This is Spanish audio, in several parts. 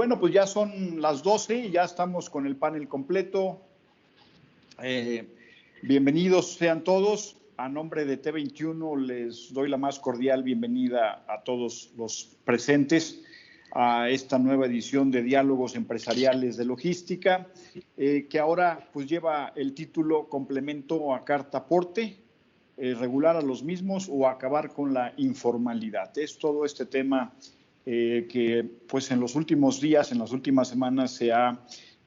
bueno, pues ya son las 12 y ya estamos con el panel completo. Bienvenidos sean todos. A nombre de T21 les doy la más cordial bienvenida a todos los presentes a esta nueva edición de Diálogos Empresariales de Logística, que ahora pues lleva el título Complemento a Carta Aporte, regular a los mismos o acabar con la informalidad. Es todo este tema que pues en los últimos días, en las últimas semanas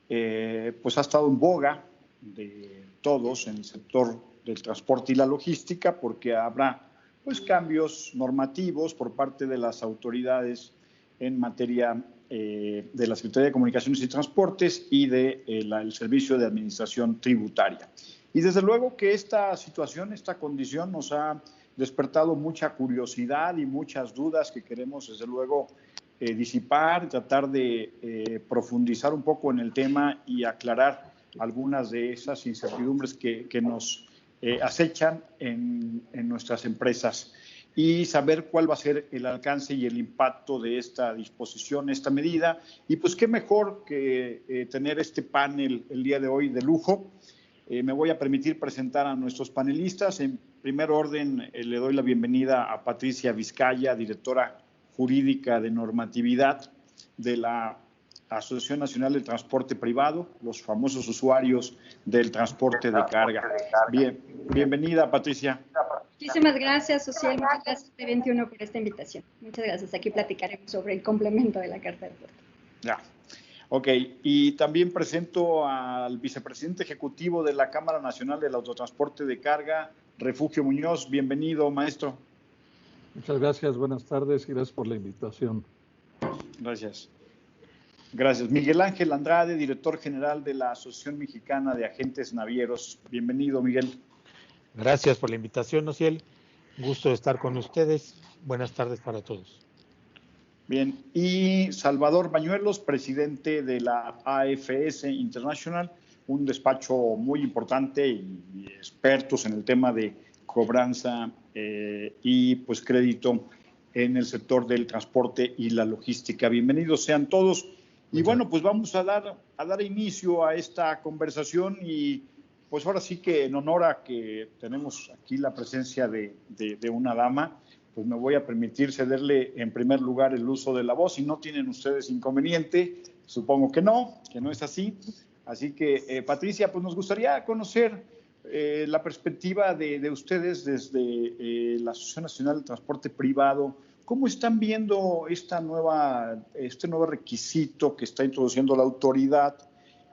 pues ha estado en boga de todos en el sector del transporte y la logística, porque habrá pues cambios normativos por parte de las autoridades en materia de la Secretaría de Comunicaciones y Transportes y del Servicio de Administración Tributaria. Y desde luego que esta situación, esta condición nos ha despertado mucha curiosidad y muchas dudas que queremos desde luego disipar, tratar de profundizar un poco en el tema y aclarar algunas de esas incertidumbres que nos acechan en nuestras empresas y saber cuál va a ser el alcance y el impacto de esta disposición, esta medida. Y pues qué mejor que tener este panel el día de hoy de lujo. Me voy a permitir presentar a nuestros panelistas. En primer orden, le doy la bienvenida a Patricia Vizcaya, directora jurídica de normatividad de la Asociación Nacional del Transporte Privado, los famosos usuarios del transporte de carga. Bienvenida, Patricia. Muchísimas gracias, Social. Muchas gracias, T21, por esta invitación. Muchas gracias. Aquí platicaremos sobre el complemento de la Carta de Aporte. Ya. Ok, y también presento al vicepresidente ejecutivo de la Cámara Nacional del Autotransporte de Carga, Refugio Muñoz. Bienvenido, maestro. Muchas gracias, buenas tardes y gracias por la invitación. Gracias. Gracias. Miguel Ángel Andrade, director general de la Asociación Mexicana de Agentes Navieros. Bienvenido, Miguel. Gracias por la invitación, Ociel. Gusto de estar con ustedes. Buenas tardes para todos. Bien, y Salvador Bañuelos, presidente de la AFS International, un despacho muy importante y expertos en el tema de cobranza y pues crédito en el sector del transporte y la logística. Bienvenidos sean todos. Y bueno, pues vamos a dar inicio a esta conversación y pues ahora sí que en honor a que tenemos aquí la presencia de una dama, pues me voy a permitir cederle en primer lugar el uso de la voz. Si no tienen ustedes inconveniente, supongo que no es así. Así que, Patricia, pues nos gustaría conocer la perspectiva de ustedes desde la Asociación Nacional del Transporte Privado. ¿Cómo están viendo este nuevo requisito que está introduciendo la autoridad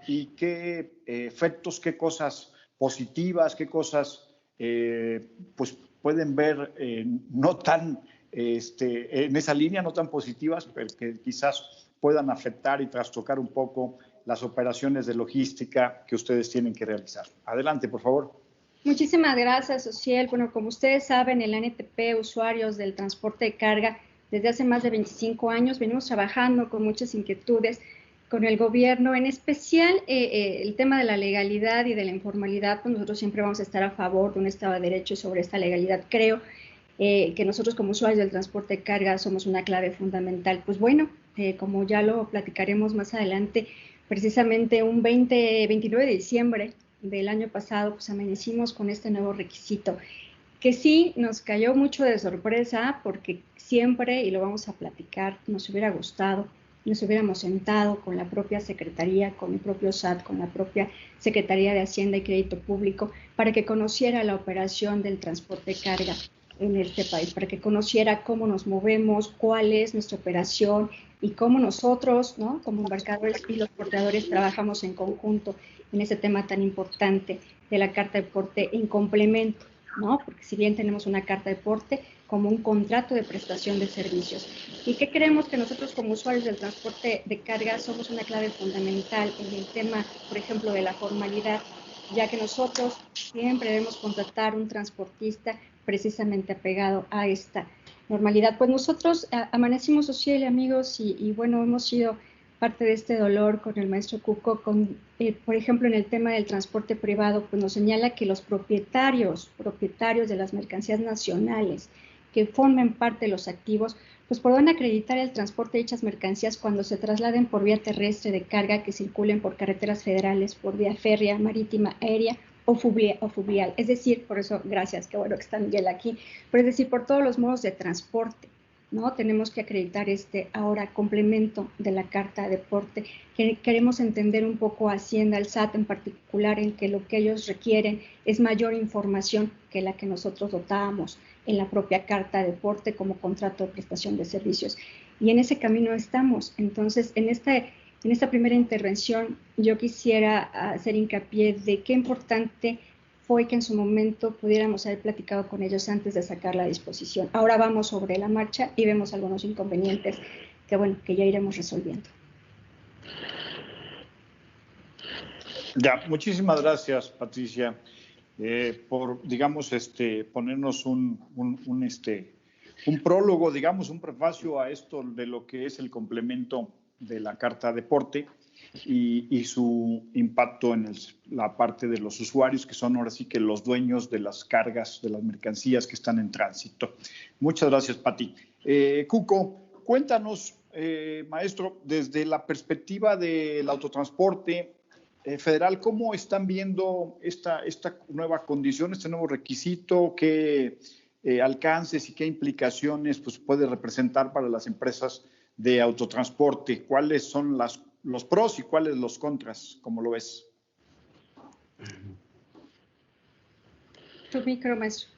y qué efectos, qué cosas positivas, qué cosas pues pueden ver no tan en esa línea, no tan positivas, pero que quizás puedan afectar y trastocar un poco las operaciones de logística que ustedes tienen que realizar? Adelante, por favor. Muchísimas gracias, Ociel. Bueno, como ustedes saben, el ANTP, usuarios del transporte de carga, desde hace más de 25 años venimos trabajando con muchas inquietudes con el gobierno, en especial el tema de la legalidad y de la informalidad. Pues nosotros siempre vamos a estar a favor de un Estado de Derecho y sobre esta legalidad. Creo que nosotros como usuarios del transporte de carga somos una clave fundamental. Pues bueno, como ya lo platicaremos más adelante, precisamente un 29 de diciembre del año pasado, pues amanecimos con este nuevo requisito, que sí nos cayó mucho de sorpresa porque siempre, y lo vamos a platicar, nos hubiera gustado, nos hubiéramos sentado con la propia Secretaría, con el propio SAT, con la propia Secretaría de Hacienda y Crédito Público, para que conociera la operación del transporte de carga en este país, para que conociera cómo nos movemos, cuál es nuestra operación y cómo nosotros, ¿no?, como embarcadores y los portadores trabajamos en conjunto en ese tema tan importante de la Carta de Aporte en complemento, ¿no? Porque si bien tenemos una Carta de Aporte como un contrato de prestación de servicios. ¿Y qué creemos? Que nosotros como usuarios del transporte de carga somos una clave fundamental en el tema, por ejemplo, de la formalidad, ya que nosotros siempre debemos contratar un transportista precisamente apegado a esta normalidad. Pues nosotros amanecimos, Ociel, amigos, y bueno, hemos sido parte de este dolor con el maestro Cuco, por ejemplo, en el tema del transporte privado, pues nos señala que los propietarios de las mercancías nacionales que formen parte de los activos, pues podrán acreditar el transporte de dichas mercancías cuando se trasladen por vía terrestre de carga, que circulen por carreteras federales, por vía férrea, marítima, aérea o fluvial. Es decir, por eso, gracias, qué bueno que está Miguel aquí, pero es decir, por todos los modos de transporte, ¿no? Tenemos que acreditar ahora complemento de la carta de porte. Queremos entender un poco a Hacienda, al SAT en particular, en que lo que ellos requieren es mayor información que la que nosotros dotábamos en la propia carta de porte como contrato de prestación de servicios. Y en ese camino estamos. Entonces, en esta primera intervención, yo quisiera hacer hincapié de qué importante fue que en su momento pudiéramos haber platicado con ellos antes de sacar la disposición. Ahora vamos sobre la marcha y vemos algunos inconvenientes que ya iremos resolviendo. Ya, muchísimas gracias, Patricia, por, digamos, ponernos un prólogo, digamos, un prefacio a esto de lo que es el complemento de la Carta de Porte y su impacto en la parte de los usuarios, que son ahora sí que los dueños de las cargas, de las mercancías que están en tránsito. Muchas gracias, Pati. Cuco, cuéntanos, maestro, desde la perspectiva del autotransporte federal, ¿cómo están viendo esta nueva condición, este nuevo requisito? ¿Qué alcances y qué implicaciones pues, puede representar para las empresas de autotransporte? ¿Cuáles son los pros y cuáles los contras? ¿Cómo lo ves? Tu micro, maestro.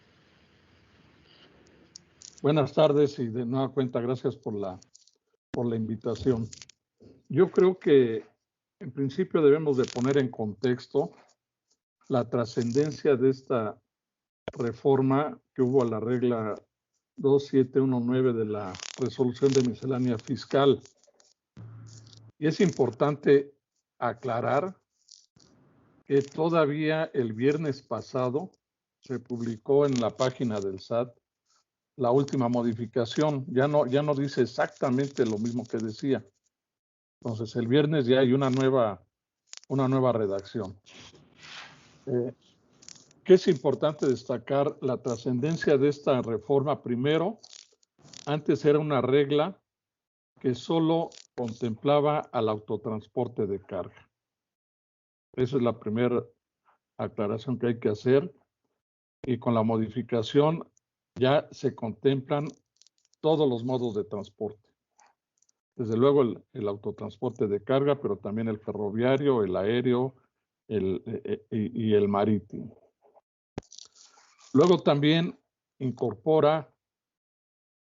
Buenas tardes y de nueva cuenta, gracias por la invitación. Yo creo que en principio debemos de poner en contexto la trascendencia de esta reforma que hubo a la regla 2719 de la resolución de miscelánea fiscal. Y es importante aclarar que todavía el viernes pasado se publicó en la página del SAT la última modificación. Ya no dice exactamente lo mismo que decía. Entonces, el viernes ya hay una nueva redacción. ¿Qué es importante destacar? La trascendencia de esta reforma. Primero, antes era una regla que solo contemplaba al autotransporte de carga. Esa es la primera aclaración que hay que hacer. Y con la modificación ya se contemplan todos los modos de transporte. Desde luego el autotransporte de carga, pero también el ferroviario, el aéreo y el marítimo. Luego también incorpora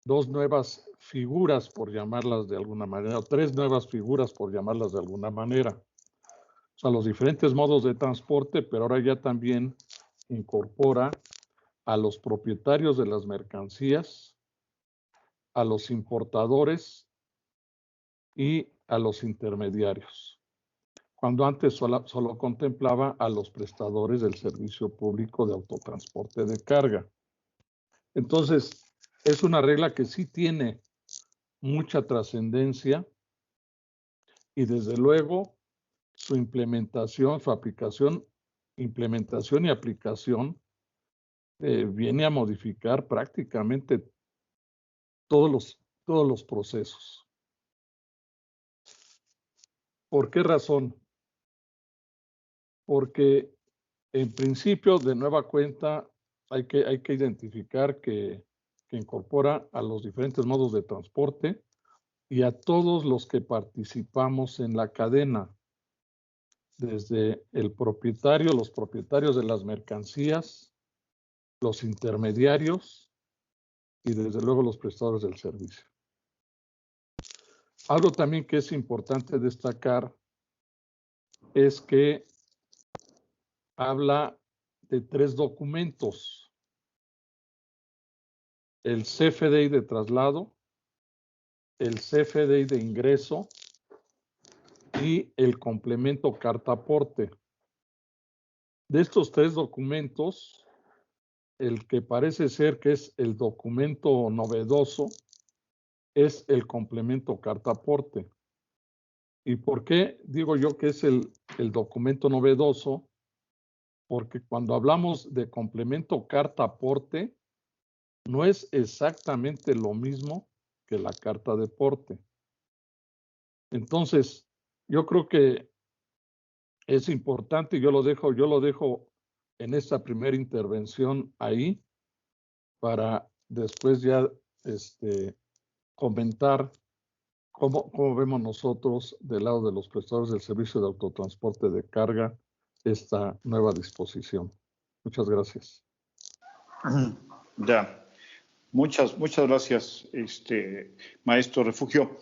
dos nuevas figuras, por llamarlas de alguna manera, o tres nuevas figuras, por llamarlas de alguna manera. O sea, los diferentes modos de transporte, pero ahora ya también incorpora a los propietarios de las mercancías, a los importadores y a los intermediarios, cuando antes solo contemplaba a los prestadores del servicio público de autotransporte de carga. Entonces, es una regla que sí tiene mucha trascendencia y desde luego su implementación, su aplicación, implementación y aplicación viene a modificar prácticamente todos los procesos. ¿Por qué razón? Porque en principio, de nueva cuenta, hay que identificar que incorpora a los diferentes modos de transporte y a todos los que participamos en la cadena, desde el propietario, los propietarios de las mercancías, los intermediarios y desde luego los prestadores del servicio. Algo también que es importante destacar es que habla de tres documentos: el CFDI de traslado, el CFDI de ingreso y el complemento carta aporte. De estos tres documentos, el que parece ser que es el documento novedoso es el complemento carta aporte. ¿Y por qué digo yo que es el documento novedoso? Porque cuando hablamos de complemento carta aporte, no es exactamente lo mismo que la carta de porte. Entonces, yo creo que es importante, yo lo dejo en esta primera intervención ahí para después ya comentar cómo vemos nosotros del lado de los prestadores del servicio de autotransporte de carga esta nueva disposición. Muchas gracias. Ya, muchas gracias, maestro Refugio,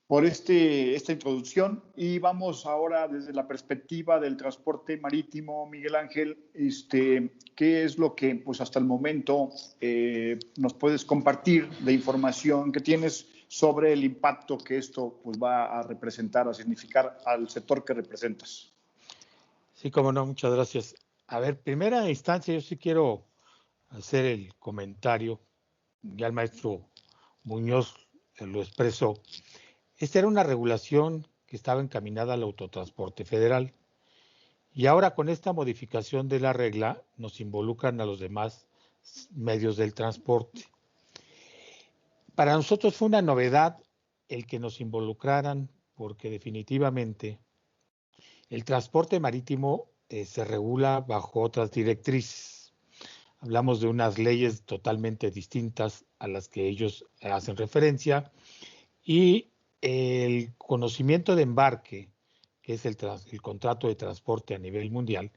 por esta introducción. Y vamos ahora desde la perspectiva del transporte marítimo, Miguel Ángel, ¿qué es lo que pues hasta el momento nos puedes compartir de información que tienes sobre el impacto que esto pues va a representar, a significar al sector que representas? Sí, cómo no, muchas gracias. A ver, primera instancia, yo sí quiero hacer el comentario, ya el maestro Muñoz lo expresó. Esta era una regulación que estaba encaminada al autotransporte federal y ahora con esta modificación de la regla nos involucran a los demás medios del transporte. Para nosotros fue una novedad el que nos involucraran porque definitivamente el transporte marítimo se regula bajo otras directrices. Hablamos de unas leyes totalmente distintas a las que ellos hacen referencia y el conocimiento de embarque, que es el contrato de transporte a nivel mundial,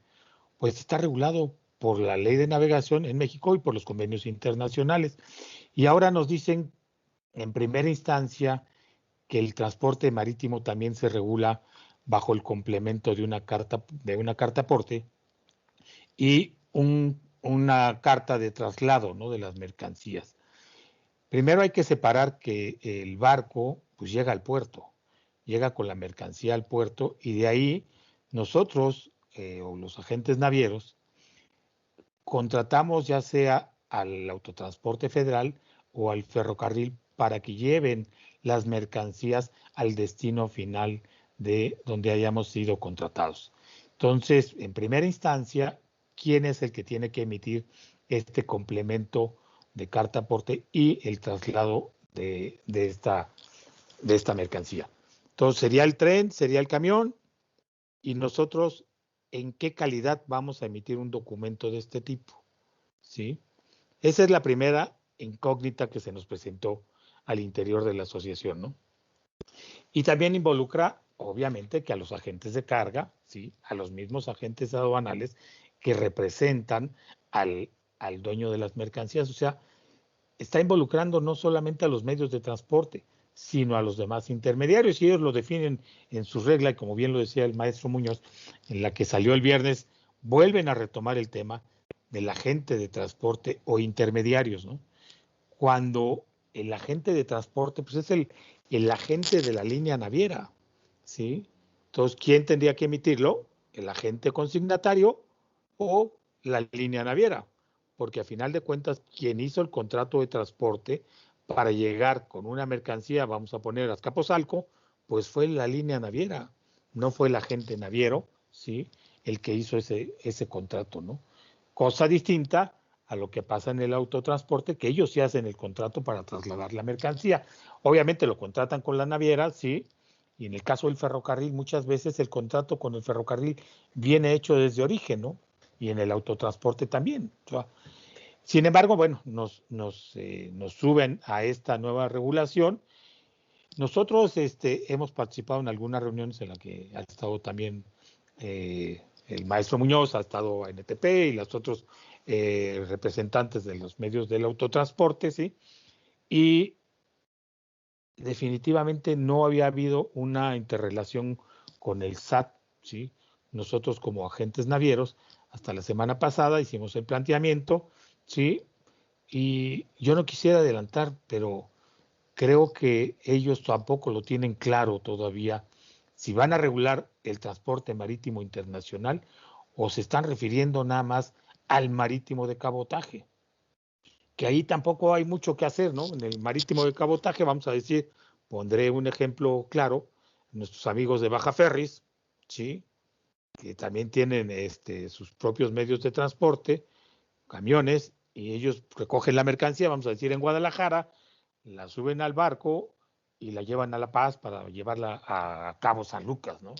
pues está regulado por la ley de navegación en México y por los convenios internacionales. Y ahora nos dicen en primera instancia que el transporte marítimo también se regula bajo el complemento de una carta aporte y una carta de traslado, ¿no?, de las mercancías. Primero hay que separar que el barco pues llega al puerto, llega con la mercancía al puerto y de ahí nosotros o los agentes navieros contratamos ya sea al autotransporte federal o al ferrocarril para que lleven las mercancías al destino final de donde hayamos sido contratados. Entonces, en primera instancia, ¿quién es el que tiene que emitir este complemento de carta aporte y el traslado de esta mercancía? Entonces, sería el tren, sería el camión, y nosotros, ¿en qué calidad vamos a emitir un documento de este tipo? ¿Sí? Esa es la primera incógnita que se nos presentó al interior de la asociación, ¿no? Y también involucra, obviamente, que a los agentes de carga, ¿sí?, a los mismos agentes aduanales que representan al dueño de las mercancías. O sea, está involucrando no solamente a los medios de transporte, sino a los demás intermediarios. Y ellos lo definen en su regla, y como bien lo decía el maestro Muñoz, en la que salió el viernes, vuelven a retomar el tema del agente de transporte o intermediarios, ¿no? Cuando el agente de transporte pues es el agente de la línea naviera, ¿sí? Entonces, ¿quién tendría que emitirlo? ¿El agente consignatario o la línea naviera? Porque a final de cuentas, quien hizo el contrato de transporte para llegar con una mercancía, vamos a poner a Azcapotzalco, pues fue la línea naviera, no fue el agente naviero, ¿sí?, el que hizo ese contrato, ¿no? Cosa distinta a lo que pasa en el autotransporte, que ellos sí hacen el contrato para trasladar la mercancía. Obviamente lo contratan con la naviera, sí, y en el caso del ferrocarril, muchas veces el contrato con el ferrocarril viene hecho desde origen, ¿no? Y en el autotransporte también. O sea, sin embargo, bueno, nos suben a esta nueva regulación. Nosotros hemos participado en algunas reuniones en las que ha estado también el maestro Muñoz, ha estado en NTP y los otros representantes de los medios del autotransporte, ¿sí? Y definitivamente no había habido una interrelación con el SAT, ¿sí? Nosotros como agentes navieros, hasta la semana pasada hicimos el planteamiento, ¿sí? Y yo no quisiera adelantar, pero creo que ellos tampoco lo tienen claro todavía si van a regular el transporte marítimo internacional o se están refiriendo nada más al marítimo de cabotaje, que ahí tampoco hay mucho que hacer, ¿no? En el marítimo de cabotaje, vamos a decir, pondré un ejemplo claro, nuestros amigos de Baja Ferries, ¿sí?, que también tienen sus propios medios de transporte, camiones, y ellos recogen la mercancía, vamos a decir, en Guadalajara, la suben al barco y la llevan a La Paz para llevarla a Cabo San Lucas, ¿no?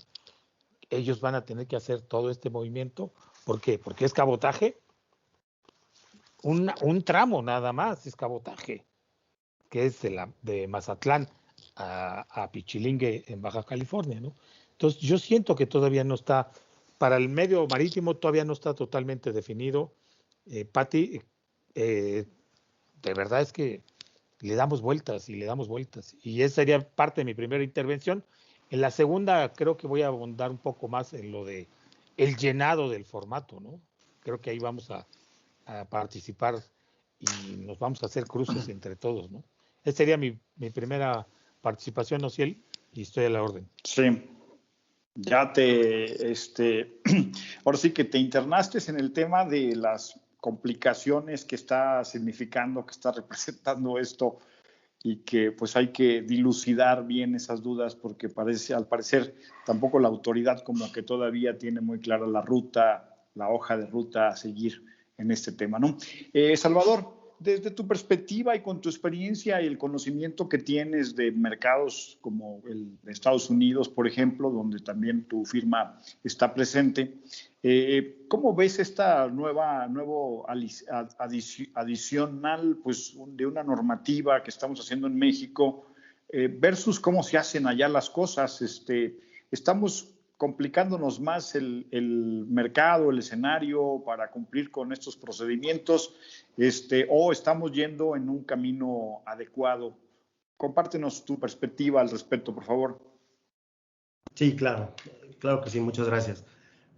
Ellos van a tener que hacer todo este movimiento. ¿Por qué? Porque es cabotaje. Un tramo nada más es cabotaje, que es de Mazatlán a Pichilingue en Baja California, ¿no? Entonces yo siento que todavía no está, para el medio marítimo todavía no está totalmente definido. Pati, de verdad es que le damos vueltas y le damos vueltas. Y esa sería parte de mi primera intervención. En la segunda creo que voy a abundar un poco más en lo de el llenado del formato, ¿no? Creo que ahí vamos a participar y nos vamos a hacer cruces entre todos, ¿no? Esa sería mi primera participación, Ociel, y estoy a la orden. Sí, ya ahora sí que te internaste en el tema de las complicaciones que está significando, que está representando esto, y que pues hay que dilucidar bien esas dudas, porque al parecer tampoco la autoridad como que todavía tiene muy clara la ruta, la hoja de ruta a seguir en este tema, ¿no? Salvador, desde tu perspectiva y con tu experiencia y el conocimiento que tienes de mercados como el de Estados Unidos, por ejemplo, donde también tu firma está presente, ¿cómo ves esta nuevo adicional, pues, de una normativa que estamos haciendo en México versus cómo se hacen allá las cosas? Estamos complicándonos más el mercado, el escenario para cumplir con estos procedimientos, o estamos yendo en un camino adecuado. Compártenos tu perspectiva al respecto, por favor. Sí, claro que sí, muchas gracias.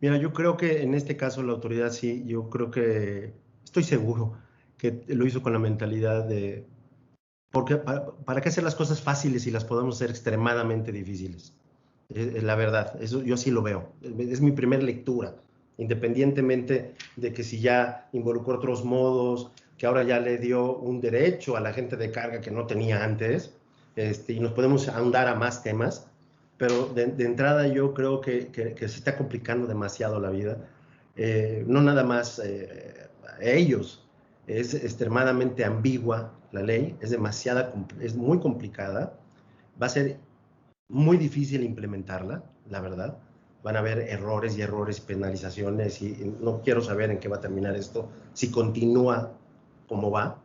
Mira, yo creo que en este caso la autoridad sí, yo creo que, estoy seguro que lo hizo con la mentalidad de, porque ¿para qué hacer las cosas fáciles si las podemos hacer extremadamente difíciles? La verdad, eso yo sí lo veo, es mi primera lectura, independientemente de que si ya involucró otros modos, que ahora ya le dio un derecho a la gente de carga que no tenía antes, y nos podemos ahondar a más temas, pero de entrada yo creo que se está complicando demasiado la vida, no nada más a ellos, es extremadamente ambigua la ley, es muy complicada, va a ser muy difícil implementarla, la verdad. Van a haber errores y penalizaciones y no quiero saber en qué va a terminar esto. Si continúa como va,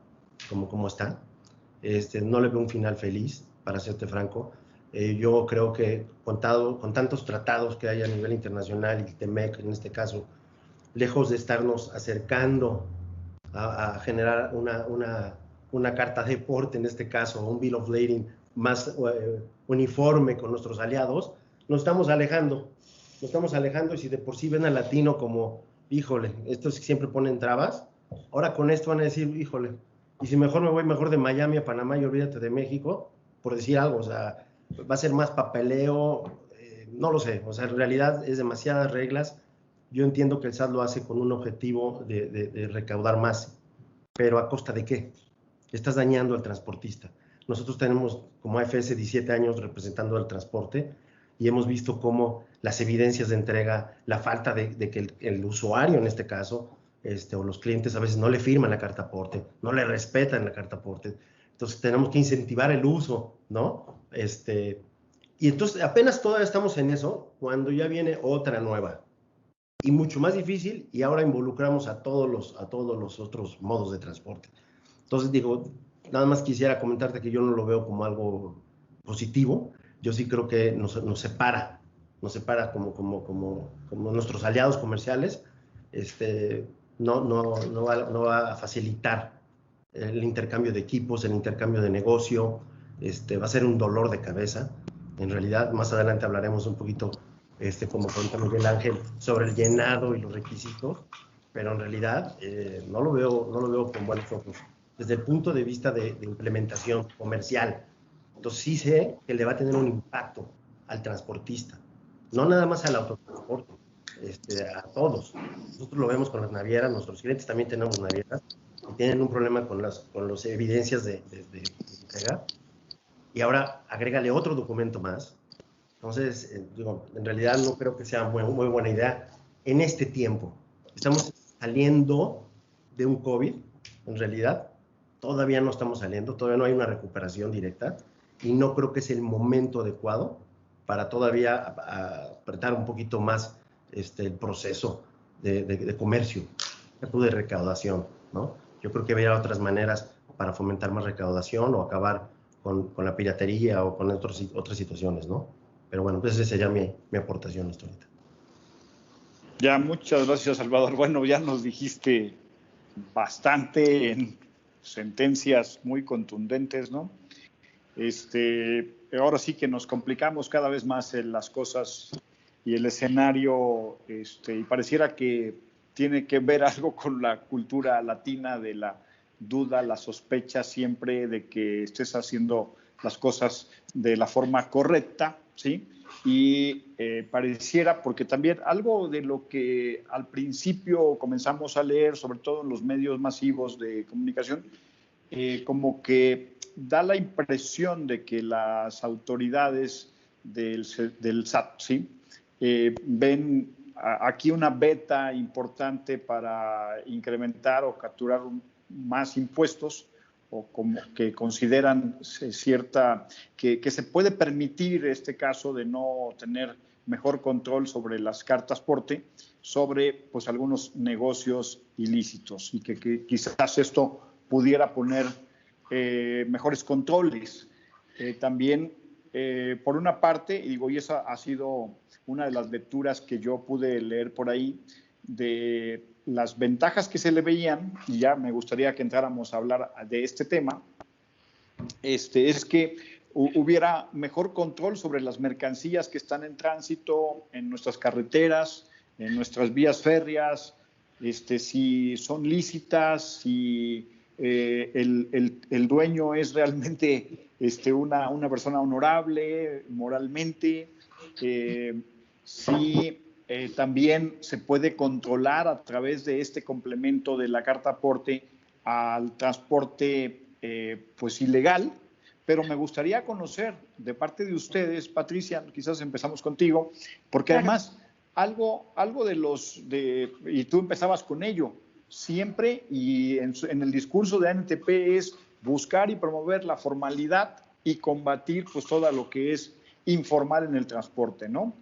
como está, no le veo un final feliz, para serte franco. Yo creo que con tantos tratados que hay a nivel internacional y TEMEC en este caso, lejos de estarnos acercando a generar una carta de porte en este caso, un Bill of Lading más uniforme con nuestros aliados, nos estamos alejando y si de por sí ven al latino como, híjole, estos siempre ponen trabas, ahora con esto van a decir, híjole, y si mejor me voy de Miami a Panamá y olvídate de México, por decir algo, o sea, va a ser más papeleo, no lo sé, o sea, en realidad es demasiadas reglas. Yo entiendo que el SAT lo hace con un objetivo de recaudar más, pero ¿a costa de qué? Estás dañando al transportista. Nosotros tenemos como AFS 17 años representando al transporte y hemos visto cómo las evidencias de entrega, la falta de que el usuario en este caso, o los clientes a veces no le firman la carta aporte, no le respetan la carta aporte. Entonces tenemos que incentivar el uso, ¿no? Y entonces apenas todavía estamos en eso cuando ya viene otra nueva y mucho más difícil, y ahora involucramos a todos los otros modos de transporte. Entonces digo, nada más quisiera comentarte que yo no lo veo como algo positivo. Yo sí creo que nos separa como nuestros aliados comerciales. No va a facilitar el intercambio de equipos, el intercambio de negocio. Va a ser un dolor de cabeza. En realidad, más adelante hablaremos un poquito, como contó Miguel Ángel, sobre el llenado y los requisitos, pero en realidad no lo veo con buenos ojos desde el punto de vista de implementación comercial. Entonces sí sé que le va a tener un impacto al transportista, no nada más al autotransporte, a todos. Nosotros lo vemos con las navieras, nuestros clientes también tenemos navieras que tienen un problema con las evidencias de entrega, y ahora agrégale otro documento más. Entonces, en realidad no creo que sea muy buena idea en este tiempo. Estamos saliendo de un COVID, en realidad, todavía no estamos saliendo, todavía no hay una recuperación directa y no creo que es el momento adecuado para todavía apretar un poquito más el proceso de comercio, de recaudación, ¿no? Yo creo que había otras maneras para fomentar más recaudación o acabar con la piratería o con otras situaciones, ¿no? Pero bueno, pues esa sería mi aportación hasta ahorita. Ya, muchas gracias, Salvador. Bueno, ya nos dijiste bastante en sentencias muy contundentes, ¿no? Ahora sí que nos complicamos cada vez más en las cosas y el escenario, y pareciera que tiene que ver algo con la cultura latina de la duda, la sospecha siempre de que estés haciendo las cosas de la forma correcta, ¿sí? Y pareciera, porque también algo de lo que al principio comenzamos a leer, sobre todo en los medios masivos de comunicación, como que da la impresión de que las autoridades del SAT, ¿sí? Ven aquí una beta importante para incrementar o capturar más impuestos, o como que consideran que se puede permitir este caso de no tener mejor control sobre las cartas porte, sobre pues algunos negocios ilícitos, y que quizás esto pudiera poner mejores controles. También, por una parte, y esa ha sido una de las lecturas que yo pude leer por ahí, de las ventajas que se le veían, y ya me gustaría que entráramos a hablar de este tema, es que hubiera mejor control sobre las mercancías que están en tránsito en nuestras carreteras, en nuestras vías férreas, si son lícitas, si el dueño es realmente una persona honorable moralmente, si también se puede controlar a través de este complemento de la carta aporte al transporte pues ilegal. Pero me gustaría conocer de parte de ustedes, Patricia, quizás empezamos contigo, porque además algo y tú empezabas con ello, siempre, y en el discurso de ANTP es buscar y promover la formalidad y combatir pues todo lo que es informal en el transporte, ¿no?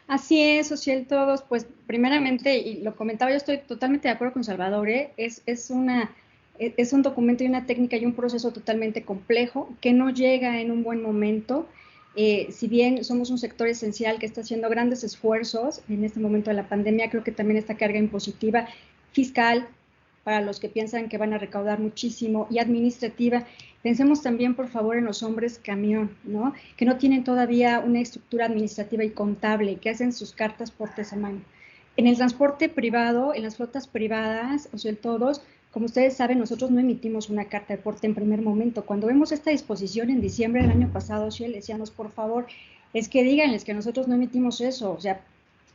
Así es, Ociel, todos, pues primeramente, y lo comentaba, yo estoy totalmente de acuerdo con Salvador, es un documento y una técnica y un proceso totalmente complejo que no llega en un buen momento. Si bien somos un sector esencial que está haciendo grandes esfuerzos en este momento de la pandemia, creo que también esta carga impositiva fiscal para los que piensan que van a recaudar muchísimo y administrativa. Pensemos también, por favor, en los hombres camión, ¿no? Que no tienen todavía una estructura administrativa y contable, que hacen sus cartas porte semana. En el transporte privado, en las flotas privadas, o sea, todos, como ustedes saben, nosotros no emitimos una carta de porte en primer momento. Cuando vemos esta disposición en diciembre del año pasado, le decíamos, por favor, es que díganles que nosotros no emitimos eso, o sea,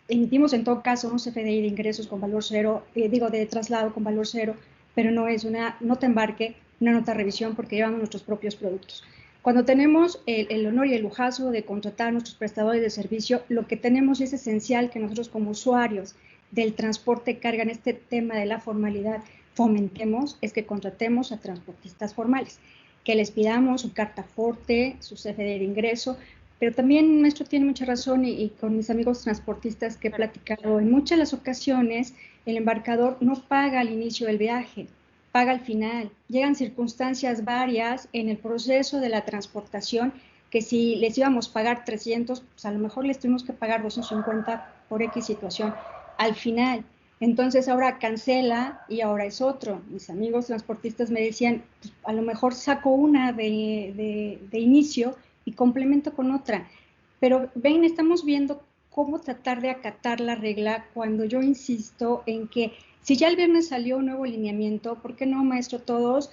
emitimos en todo caso un CFDI de ingresos con valor cero, de traslado con valor cero, pero no es una nota embarque, una nota de revisión, porque llevamos nuestros propios productos. Cuando tenemos el honor y el lujazo de contratar a nuestros prestadores de servicio, lo que tenemos es esencial que nosotros como usuarios del transporte carga en este tema de la formalidad fomentemos, es que contratemos a transportistas formales, que les pidamos su carta porte, su CFDI de ingreso, pero también nuestro tiene mucha razón y con mis amigos transportistas que he platicado, en muchas de las ocasiones el embarcador no paga al inicio del viaje, paga al final. Llegan circunstancias varias en el proceso de la transportación que si les íbamos a pagar 300, pues a lo mejor les tuvimos que pagar 250 por X situación al final. Entonces ahora cancela y ahora es otro. Mis amigos transportistas me decían, pues a lo mejor saco una de inicio y complemento con otra. Pero ven, estamos viendo cómo tratar de acatar la regla cuando yo insisto en que si ya el viernes salió un nuevo lineamiento, ¿por qué no, maestro, todos,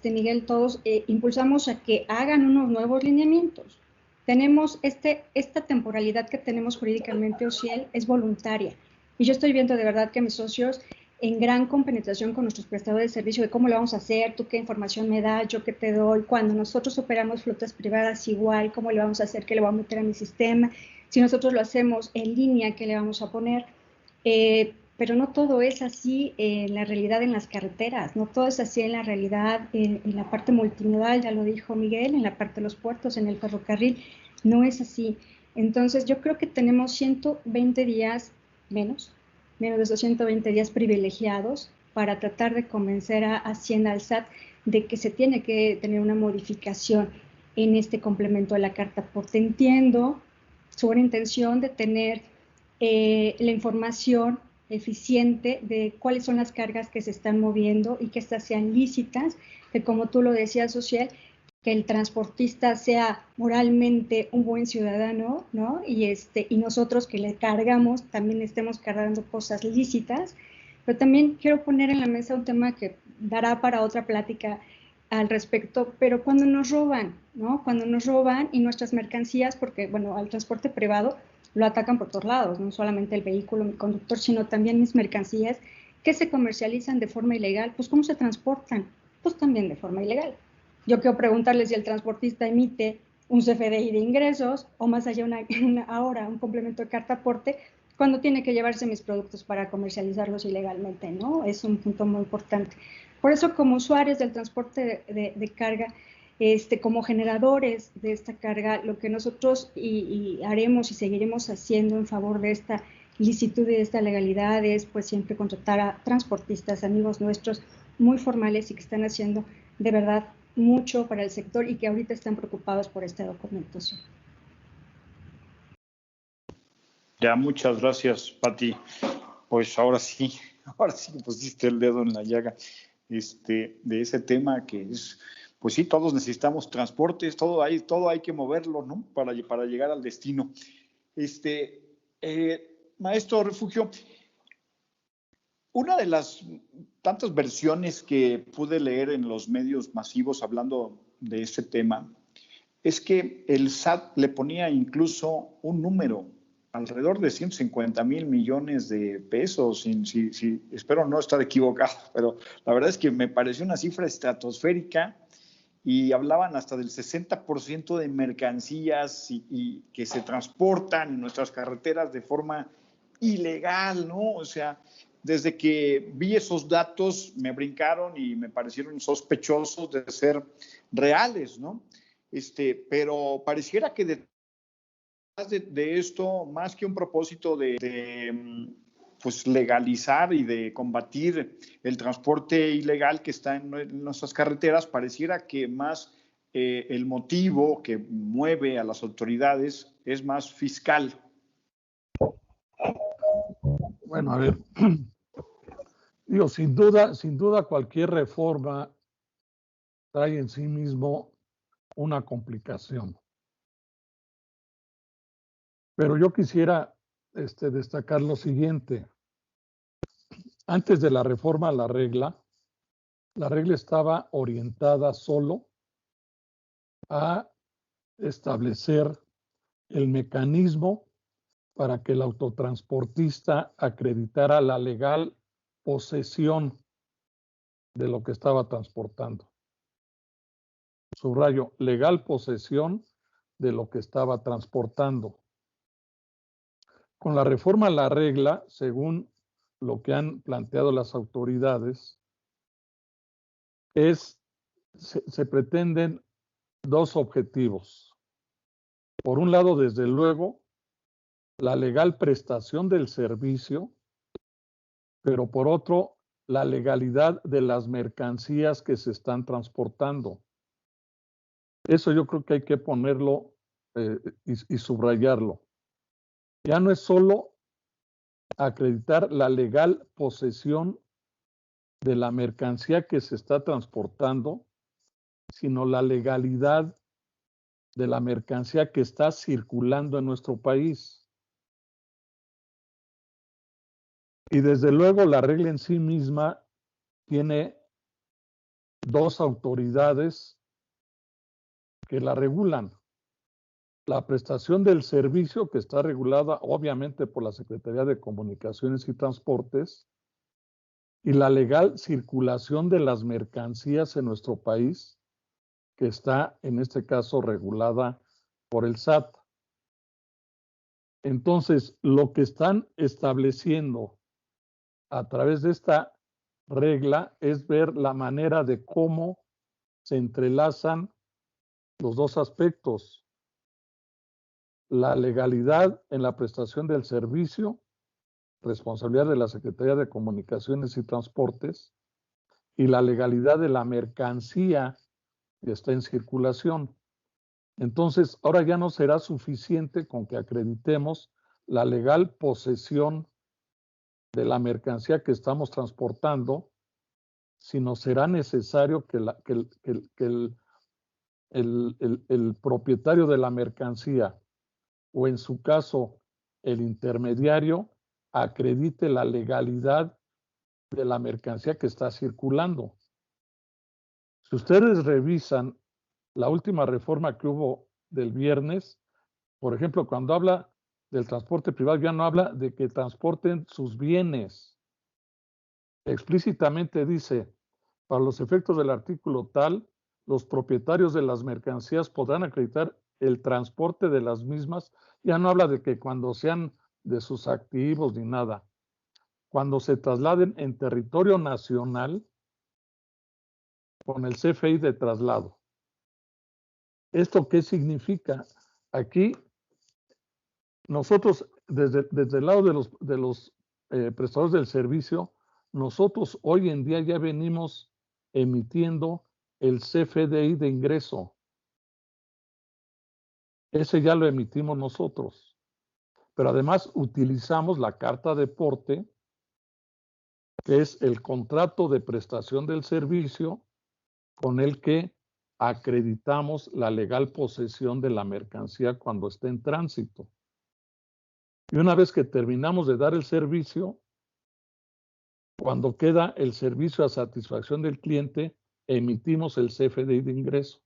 Miguel, todos impulsamos a que hagan unos nuevos lineamientos? Tenemos esta temporalidad que tenemos jurídicamente, Ociel, es voluntaria. Y yo estoy viendo de verdad que mis socios en gran compenetración con nuestros prestadores de servicio de cómo lo vamos a hacer, tú qué información me das, yo qué te doy, cuando nosotros operamos flotas privadas igual, cómo le vamos a hacer, qué le voy a meter a mi sistema, si nosotros lo hacemos en línea, qué le vamos a poner, pero no todo es así en la realidad en las carreteras, no todo es así en la realidad en la parte multimodal, ya lo dijo Miguel, en la parte de los puertos, en el ferrocarril, no es así. Entonces yo creo que tenemos 120 días menos de esos 120 días privilegiados para tratar de convencer a Hacienda, al SAT, de que se tiene que tener una modificación en este complemento de la carta aporte. Entiendo su buena intención de tener la información eficiente de cuáles son las cargas que se están moviendo y que estas sean lícitas, que como tú lo decías, Social, que el transportista sea moralmente un buen ciudadano, ¿no? Y nosotros que le cargamos también estemos cargando cosas lícitas. Pero también quiero poner en la mesa un tema que dará para otra plática al respecto, pero cuando nos roban, ¿no? Cuando nos roban y nuestras mercancías, porque, bueno, al transporte privado lo atacan por todos lados, no solamente el vehículo, mi conductor, sino también mis mercancías que se comercializan de forma ilegal. Pues, ¿cómo se transportan? Pues también de forma ilegal. Yo quiero preguntarle si el transportista emite un CFDI de ingresos o más allá ahora un complemento de carta aporte cuando tiene que llevarse mis productos para comercializarlos ilegalmente, ¿no? Es un punto muy importante. Por eso, como usuarios del transporte de carga, como generadores de esta carga, lo que nosotros haremos y seguiremos haciendo en favor de esta licitud y de esta legalidad es, pues, siempre contratar a transportistas, amigos nuestros, muy formales y que están haciendo de verdad mucho para el sector y que ahorita están preocupados por esta documentación. Ya, muchas gracias, Pati. Pues ahora sí que pusiste el dedo en la llaga de ese tema que es, pues sí, todos necesitamos transportes, todo hay que moverlo, ¿no? Para llegar al destino. Maestro Refugio, una de las tantas versiones que pude leer en los medios masivos hablando de este tema es que el SAT le ponía incluso un número, alrededor de 150,000 millones de pesos, espero no estar equivocado, pero la verdad es que me pareció una cifra estratosférica y hablaban hasta del 60% de mercancías y que se transportan en nuestras carreteras de forma ilegal, ¿no? O sea, desde que vi esos datos me brincaron y me parecieron sospechosos de ser reales, ¿no? Pero pareciera que detrás de esto, más que un propósito de pues legalizar y de combatir el transporte ilegal que está en nuestras carreteras, pareciera que más el motivo que mueve a las autoridades es más fiscal. Bueno, a ver, digo, sin duda cualquier reforma trae en sí mismo una complicación. Pero yo quisiera destacar lo siguiente. Antes de la reforma la regla estaba orientada solo a establecer el mecanismo para que el autotransportista acreditara la legal posesión de lo que estaba transportando. Subrayo, legal posesión de lo que estaba transportando. Con la reforma a la regla, según lo que han planteado las autoridades, se pretenden dos objetivos. Por un lado, desde luego, la legal prestación del servicio, pero por otro, la legalidad de las mercancías que se están transportando. Eso yo creo que hay que ponerlo y subrayarlo. Ya no es solo acreditar la legal posesión de la mercancía que se está transportando, sino la legalidad de la mercancía que está circulando en nuestro país. Y desde luego la regla en sí misma tiene dos autoridades que la regulan. La prestación del servicio, que está regulada obviamente por la Secretaría de Comunicaciones y Transportes, y la legal circulación de las mercancías en nuestro país, que está en este caso regulada por el SAT. Entonces, lo que están estableciendo a través de esta regla es ver la manera de cómo se entrelazan los dos aspectos: la legalidad en la prestación del servicio, responsabilidad de la Secretaría de Comunicaciones y Transportes, y la legalidad de la mercancía que está en circulación. Entonces, ahora ya no será suficiente con que acreditemos la legal posesión de la mercancía que estamos transportando, sino será necesario que el propietario de la mercancía, o en su caso el intermediario, acredite la legalidad de la mercancía que está circulando. Si ustedes revisan la última reforma que hubo del viernes, por ejemplo, cuando habla del transporte privado, ya no habla de que transporten sus bienes. Explícitamente dice: para los efectos del artículo tal, los propietarios de las mercancías podrán acreditar el transporte de las mismas. Ya no habla de que cuando sean de sus activos ni nada. Cuando se trasladen en territorio nacional con el CFI de traslado. ¿Esto qué significa? Aquí nosotros, desde el lado de los prestadores del servicio, nosotros hoy en día ya venimos emitiendo el CFDI de ingreso. Ese ya lo emitimos nosotros. Pero además utilizamos la carta de porte, que es el contrato de prestación del servicio con el que acreditamos la legal posesión de la mercancía cuando esté en tránsito. Y una vez que terminamos de dar el servicio, cuando queda el servicio a satisfacción del cliente, emitimos el CFDI de ingreso.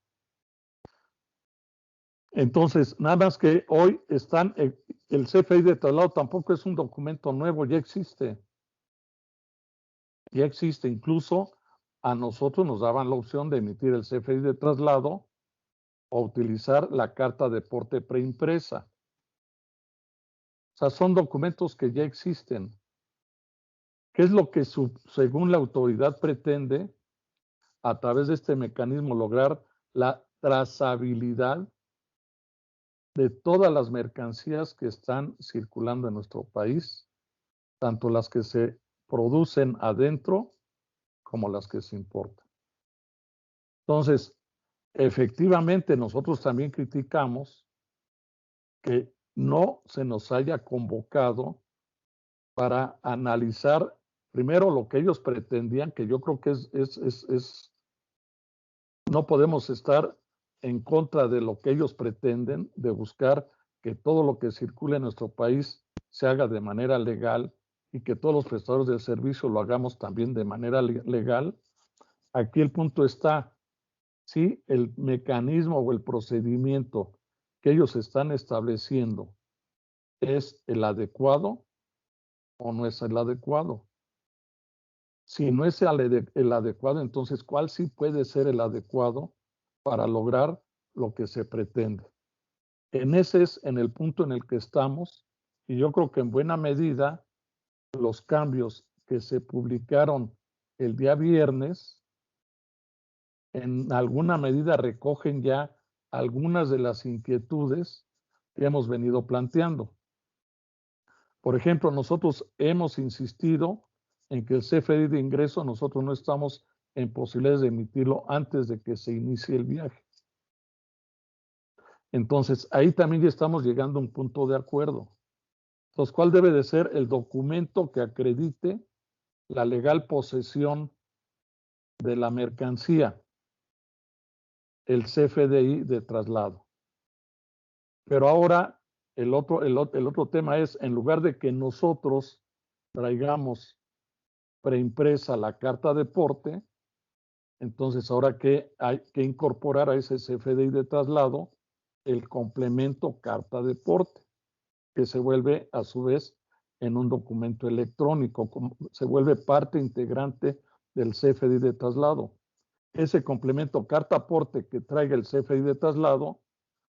Entonces, nada más que hoy están, el CFDI de traslado tampoco es un documento nuevo, ya existe. Ya existe, incluso a nosotros nos daban la opción de emitir el CFDI de traslado o utilizar la carta de porte preimpresa. O sea, son documentos que ya existen. ¿Qué es lo que según la autoridad pretende a través de este mecanismo lograr? La trazabilidad de todas las mercancías que están circulando en nuestro país, tanto las que se producen adentro como las que se importan. Entonces, efectivamente, nosotros también criticamos que no se nos haya convocado para analizar primero lo que ellos pretendían, que yo creo que no podemos estar en contra de lo que ellos pretenden, de buscar que todo lo que circule en nuestro país se haga de manera legal y que todos los prestadores de servicio lo hagamos también de manera legal. Aquí el punto está, si el mecanismo o el procedimiento que ellos están estableciendo es el adecuado o no es el adecuado. Si no es el adecuado, entonces, ¿cuál sí puede ser el adecuado para lograr lo que se pretende? Ese es en el punto en el que estamos, y yo creo que en buena medida los cambios que se publicaron el día viernes en alguna medida recogen ya algunas de las inquietudes que hemos venido planteando. Por ejemplo, nosotros hemos insistido en que el CFDI de ingreso nosotros no estamos en posibilidades de emitirlo antes de que se inicie el viaje. Entonces, ahí también ya estamos llegando a un punto de acuerdo. Entonces, ¿cuál debe de ser el documento que acredite la legal posesión de la mercancía? El CFDI de traslado. Pero ahora el otro tema es, en lugar de que nosotros traigamos preimpresa la carta de porte, entonces ahora que hay que incorporar a ese CFDI de traslado el complemento carta de porte, que se vuelve a su vez en un documento electrónico, se vuelve parte integrante del CFDI de traslado. Ese complemento carta aporte que traiga el CFDI de traslado,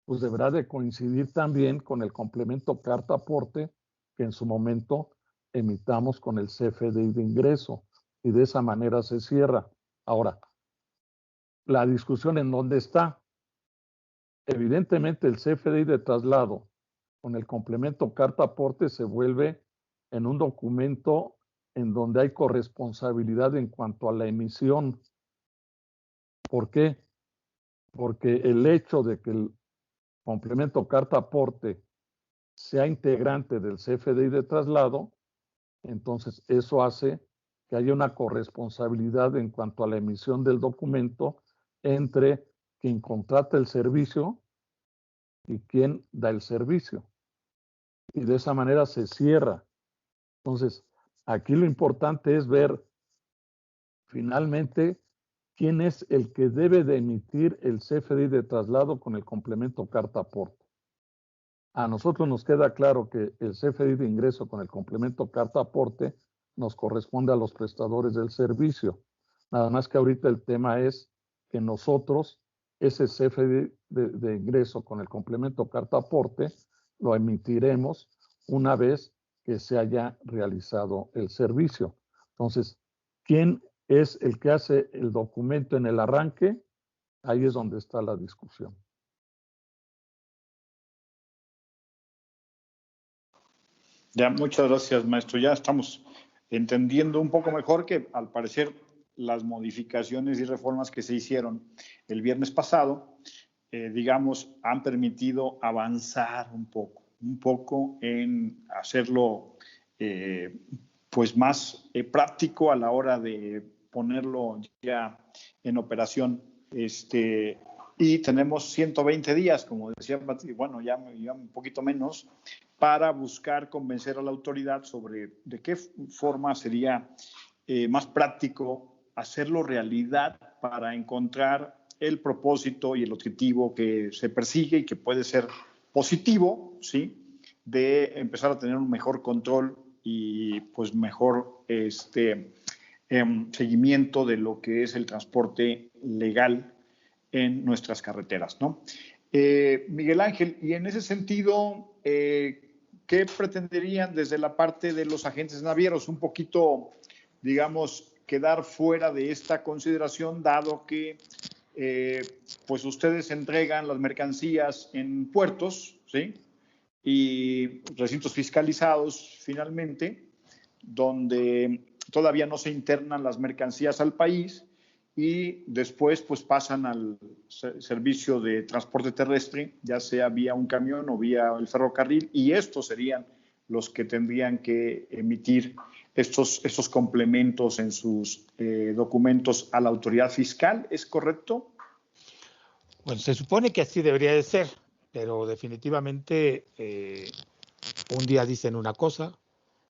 pues deberá de coincidir también con el complemento carta aporte que en su momento emitamos con el CFDI de ingreso y de esa manera se cierra. Ahora, la discusión en dónde está. Evidentemente el CFDI de traslado con el complemento carta aporte se vuelve en un documento en donde hay corresponsabilidad en cuanto a la emisión. ¿Por qué? Porque el hecho de que el complemento carta aporte sea integrante del CFDI de traslado, entonces eso hace que haya una corresponsabilidad en cuanto a la emisión del documento entre quien contrata el servicio y quien da el servicio. Y de esa manera se cierra. Entonces, aquí lo importante es ver finalmente quién es el que debe de emitir el CFDI de traslado con el complemento carta aporte. A nosotros nos queda claro que el CFDI de ingreso con el complemento carta aporte nos corresponde a los prestadores del servicio. Nada más que ahorita el tema es que nosotros ese CFDI de ingreso con el complemento carta aporte lo emitiremos una vez que se haya realizado el servicio. Entonces, ¿quién es el que hace el documento en el arranque? Ahí es donde está la discusión. Ya, muchas gracias, maestro. Ya estamos entendiendo un poco mejor que, al parecer, las modificaciones y reformas que se hicieron el viernes pasado, digamos, han permitido avanzar un poco en hacerlo, pues, más práctico a la hora de ponerlo ya en operación. Y tenemos 120 días, como decía Patricia, bueno, ya un poquito menos, para buscar convencer a la autoridad sobre de qué forma sería más práctico hacerlo realidad para encontrar el propósito y el objetivo que se persigue y que puede ser positivo, ¿sí? De empezar a tener un mejor control y pues mejor seguimiento de lo que es el transporte legal en nuestras carreteras, ¿no? Miguel Ángel, y en ese sentido, ¿qué pretenderían desde la parte de los agentes navieros? Un poquito, digamos, quedar fuera de esta consideración, dado que pues ustedes entregan las mercancías en puertos, ¿sí? Y recintos fiscalizados, finalmente, donde todavía no se internan las mercancías al país y después pues pasan al servicio de transporte terrestre, ya sea vía un camión o vía el ferrocarril, y estos serían los que tendrían que emitir estos complementos en sus documentos a la autoridad fiscal, ¿es correcto? Bueno, se supone que así debería de ser, pero definitivamente un día dicen una cosa,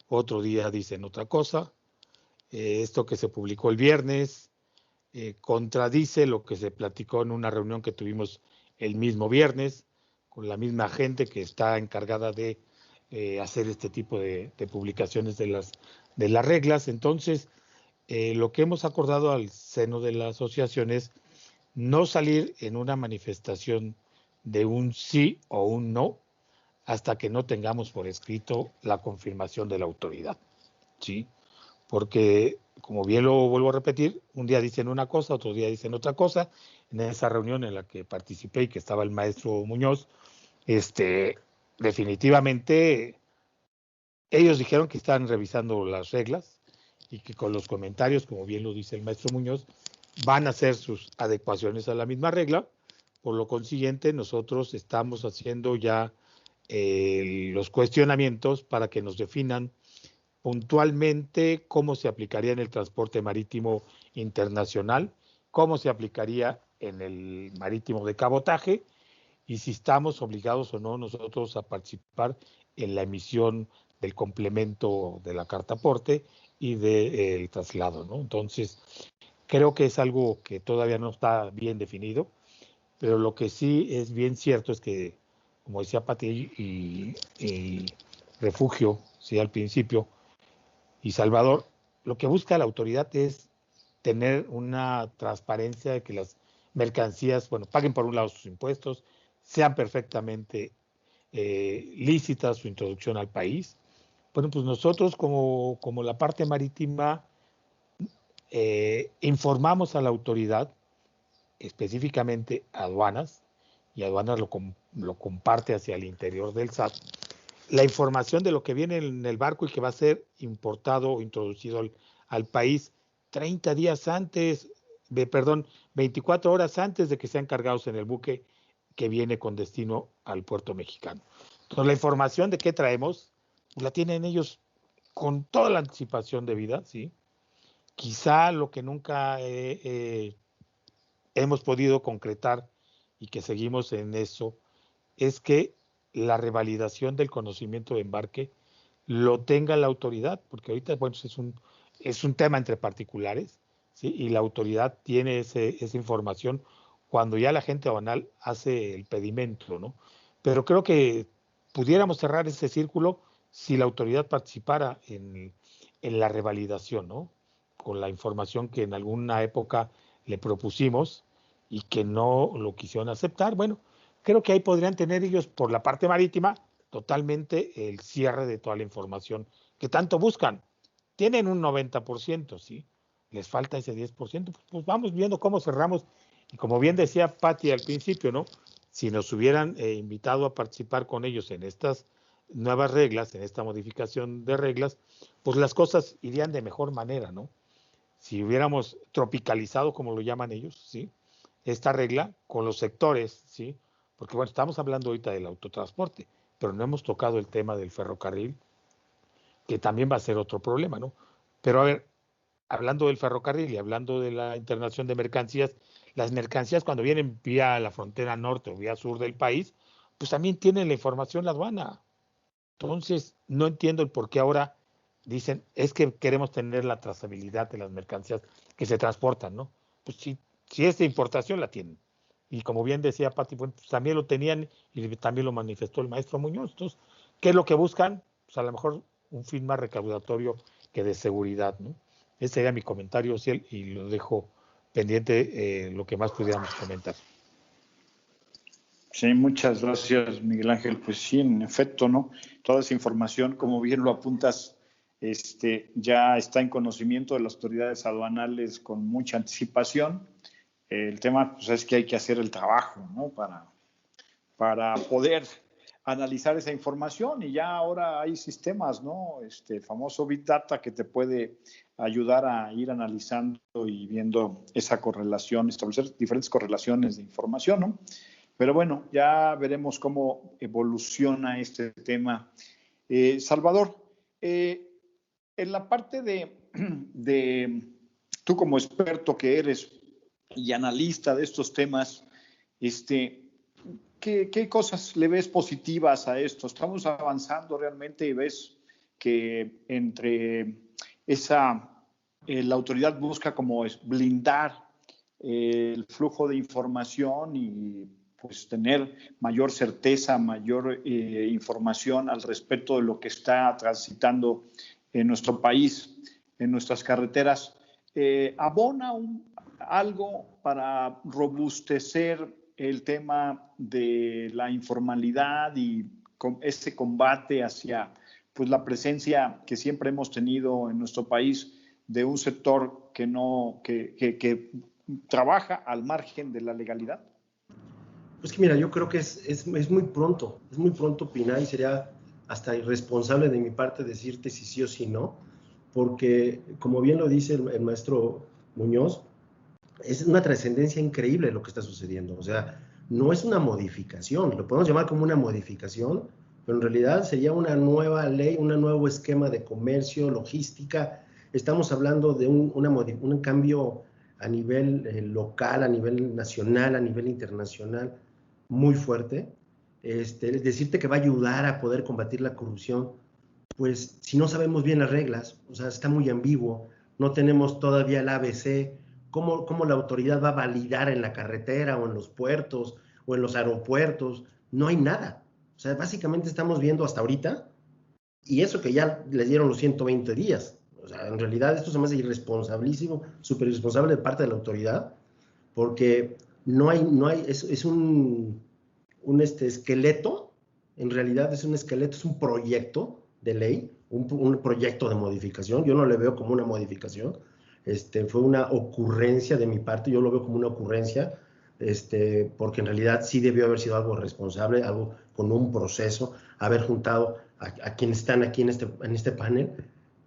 otro día dicen otra cosa. Esto que se publicó el viernes contradice lo que se platicó en una reunión que tuvimos el mismo viernes con la misma gente que está encargada de hacer este tipo de publicaciones de las reglas. Entonces, lo que hemos acordado al seno de la asociación es no salir en una manifestación de un sí o un no hasta que no tengamos por escrito la confirmación de la autoridad, ¿sí? Porque, como bien lo vuelvo a repetir, un día dicen una cosa, otro día dicen otra cosa. En esa reunión en la que participé y que estaba el maestro Muñoz, definitivamente ellos dijeron que estaban revisando las reglas y que con los comentarios, como bien lo dice el maestro Muñoz, van a hacer sus adecuaciones a la misma regla. Por lo consiguiente, nosotros estamos haciendo ya los cuestionamientos para que nos definan puntualmente cómo se aplicaría en el transporte marítimo internacional, cómo se aplicaría en el marítimo de cabotaje y si estamos obligados o no nosotros a participar en la emisión del complemento de la carta aporte y del traslado, ¿no? Entonces, creo que es algo que todavía no está bien definido, pero lo que sí es bien cierto es que, como decía Pati y Refugio, sí, al principio, y Salvador, lo que busca la autoridad es tener una transparencia de que las mercancías, bueno, paguen por un lado sus impuestos, sean perfectamente lícitas su introducción al país, Bueno, pues nosotros como la parte marítima informamos a la autoridad, específicamente aduanas, y aduanas lo comparte hacia el interior del SAT, la información de lo que viene en el barco y que va a ser importado o introducido al país 30 días antes, 24 horas antes de que sean cargados en el buque que viene con destino al puerto mexicano. Entonces, la información de qué traemos, la tienen ellos con toda la anticipación debida, ¿sí? Quizá lo que nunca hemos podido concretar y que seguimos en eso es que la revalidación del conocimiento de embarque lo tenga la autoridad, porque ahorita, bueno, es un tema entre particulares, ¿sí? Y la autoridad tiene esa información cuando ya la gente aduanal hace el pedimento, ¿no? Pero creo que pudiéramos cerrar ese círculo si la autoridad participara en la revalidación, ¿no? Con la información que en alguna época le propusimos y que no lo quisieron aceptar. Bueno, creo que ahí podrían tener ellos, por la parte marítima, totalmente el cierre de toda la información que tanto buscan. Tienen un 90%, ¿sí? Les falta ese 10%, pues vamos viendo cómo cerramos. Y como bien decía Pati al principio, ¿no? Si nos hubieran invitado a participar con ellos en estas nuevas reglas, en esta modificación de reglas, pues las cosas irían de mejor manera, ¿no? Si hubiéramos tropicalizado, como lo llaman ellos, ¿sí? Esta regla con los sectores, ¿sí? Porque, bueno, estamos hablando ahorita del autotransporte, pero no hemos tocado el tema del ferrocarril, que también va a ser otro problema, ¿no? Pero a ver, hablando del ferrocarril y hablando de la internación de mercancías, las mercancías cuando vienen vía la frontera norte o vía sur del país, pues también tienen la información la aduana. Entonces, no entiendo el por qué ahora dicen, es que queremos tener la trazabilidad de las mercancías que se transportan, ¿no? Pues si es de importación, la tienen. Y como bien decía Pati, bueno, pues también lo tenían y también lo manifestó el maestro Muñoz. Entonces, ¿qué es lo que buscan? Pues a lo mejor un fin más recaudatorio que de seguridad, ¿no? Ese sería mi comentario, Ciel, y lo dejo pendiente lo que más pudiéramos comentar. Sí, muchas gracias, Miguel Ángel. Pues sí, en efecto, ¿no? Toda esa información, como bien lo apuntas, ya está en conocimiento de las autoridades aduanales con mucha anticipación. El tema, pues, es que hay que hacer el trabajo, ¿no? Para poder analizar esa información, y ya ahora hay sistemas, ¿no? El famoso Big Data, que te puede ayudar a ir analizando y viendo esa correlación, establecer diferentes correlaciones de información, ¿no? Pero bueno, ya veremos cómo evoluciona este tema. Salvador, en la parte de tú como experto que eres y analista de estos temas, ¿qué cosas le ves positivas a esto? ¿Estamos avanzando realmente y ves que entre la autoridad busca como blindar el flujo de información y pues tener mayor certeza, mayor información al respecto de lo que está transitando en nuestro país, en nuestras carreteras? ¿Abona algo para robustecer el tema de la informalidad y este combate hacia pues la presencia que siempre hemos tenido en nuestro país de un sector que trabaja al margen de la legalidad? Pues que mira, yo creo que es muy pronto opinar, y sería hasta irresponsable de mi parte decirte si sí o si no, porque como bien lo dice el maestro Muñoz, es una trascendencia increíble lo que está sucediendo. O sea, no es una modificación, lo podemos llamar como una modificación, pero en realidad sería una nueva ley, un nuevo esquema de comercio, logística. Estamos hablando de un cambio a nivel local, a nivel nacional, a nivel internacional, muy fuerte. Decirte que va a ayudar a poder combatir la corrupción, pues si no sabemos bien las reglas, o sea, está muy ambiguo, no tenemos todavía el ABC. ¿Cómo la autoridad va a validar en la carretera o en los puertos o en los aeropuertos? No hay nada. O sea, básicamente estamos viendo hasta ahorita, y eso que ya les dieron los 120 días. O sea, en realidad esto se me hace irresponsabilísimo, súper irresponsable de parte de la autoridad, porque es un esqueleto, en realidad es un esqueleto, es un proyecto de ley un proyecto de modificación, yo no le veo como una modificación, fue una ocurrencia de mi parte, yo lo veo como una ocurrencia, porque en realidad sí debió haber sido algo responsable, algo con un proceso, haber juntado a quienes están aquí en este panel,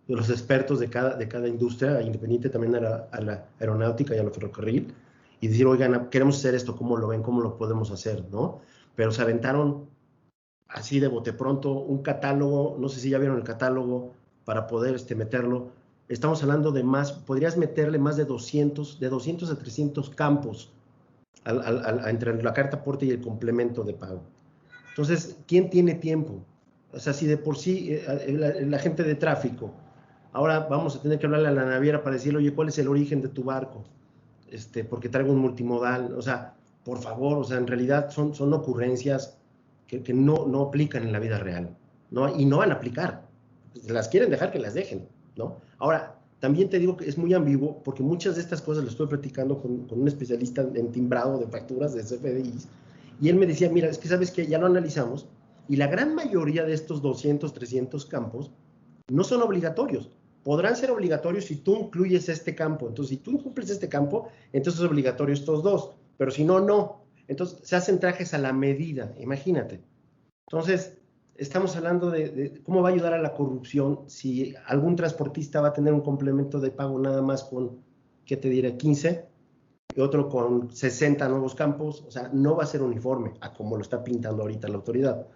los expertos de cada industria, independiente también a la aeronáutica y a la ferrocarril, y decir, oigan, queremos hacer esto, ¿cómo lo ven? ¿Cómo lo podemos hacer? ¿No? Pero se aventaron así de bote pronto un catálogo, no sé si ya vieron el catálogo, para poder meterlo. Estamos hablando de más, podrías meterle más de 200 a 300 campos entre la carta aporte y el complemento de pago. Entonces, ¿quién tiene tiempo? O sea, si de por sí la gente de tráfico, ahora vamos a tener que hablarle a la naviera para decirle, oye, ¿cuál es el origen de tu barco? Porque traigo un multimodal. O sea, por favor, o sea, en realidad son ocurrencias que no aplican en la vida real, ¿no? Y no van a aplicar. Las quieren dejar, que las dejen, ¿no? Ahora, también te digo que es muy ambiguo, porque muchas de estas cosas las estoy platicando con un especialista en timbrado de facturas de CFDIs, y él me decía, mira, es que sabes que ya lo analizamos, y la gran mayoría de estos 200, 300 campos no son obligatorios. Podrán ser obligatorios si tú incluyes este campo. Entonces, si tú incumples este campo, entonces es obligatorio estos dos. Pero si no, no. Entonces, se hacen trajes a la medida, imagínate. Entonces, estamos hablando de cómo va a ayudar a la corrupción si algún transportista va a tener un complemento de pago nada más con, ¿qué te diré?, 15, y otro con 60 nuevos campos. O sea, no va a ser uniforme a como lo está pintando ahorita la autoridad.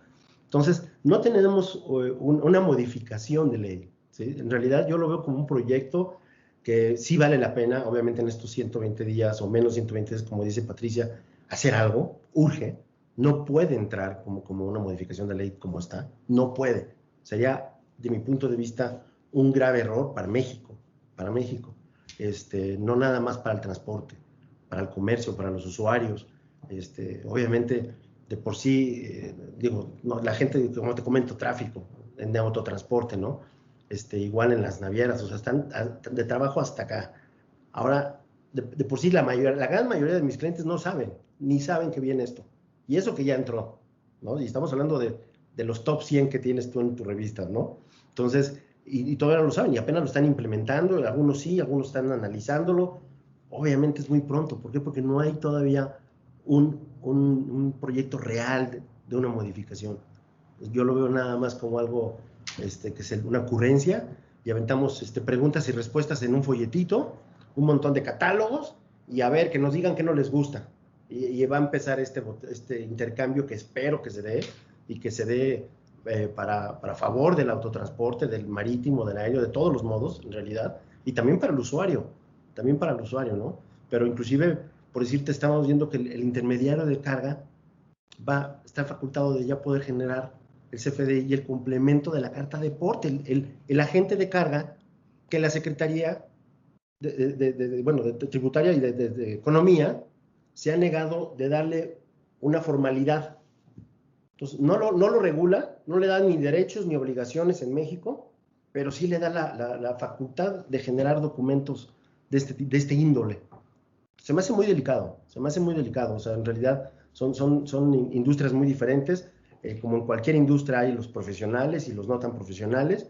Entonces, no tenemos una modificación de ley, ¿sí? En realidad, yo lo veo como un proyecto que sí vale la pena, obviamente en estos 120 días o menos 120 días, como dice Patricia, hacer algo, urge. No puede entrar como una modificación de ley como está, no puede. Sería, de mi punto de vista, un grave error para México, no nada más para el transporte, para el comercio, para los usuarios. Obviamente, de por sí, no, la gente, como te comento, tráfico, en autotransporte, ¿no? Igual en las navieras, o sea, están de trabajo hasta acá. Ahora, de por sí, la gran mayoría de mis clientes no saben, ni saben que viene esto. Y eso que ya entró, ¿no? Y estamos hablando de los top 100 que tienes tú en tu revista, ¿no? Entonces, y todavía no lo saben, y apenas lo están implementando, algunos sí, algunos están analizándolo. Obviamente es muy pronto. ¿Por qué? Porque no hay todavía un proyecto real de una modificación. Yo lo veo nada más como algo que es una ocurrencia, y aventamos preguntas y respuestas en un folletito, un montón de catálogos, y a ver, que nos digan qué no les gusta. Y va a empezar este intercambio que espero que se dé, y que se dé para favor del autotransporte, del marítimo, del aéreo, de todos los modos, en realidad, y también para el usuario, ¿no? Pero inclusive, por decirte, estamos viendo que el intermediario de carga está facultado de ya poder generar el CFDI y el complemento de la carta de porte, el agente de carga que la Secretaría de Tributaria y de Economía se ha negado de darle una formalidad. Entonces, no lo regula, no le da ni derechos ni obligaciones en México, pero sí le da la facultad de generar documentos de este índole. Se me hace muy delicado, o sea, en realidad son industrias muy diferentes, como en cualquier industria hay los profesionales y los no tan profesionales,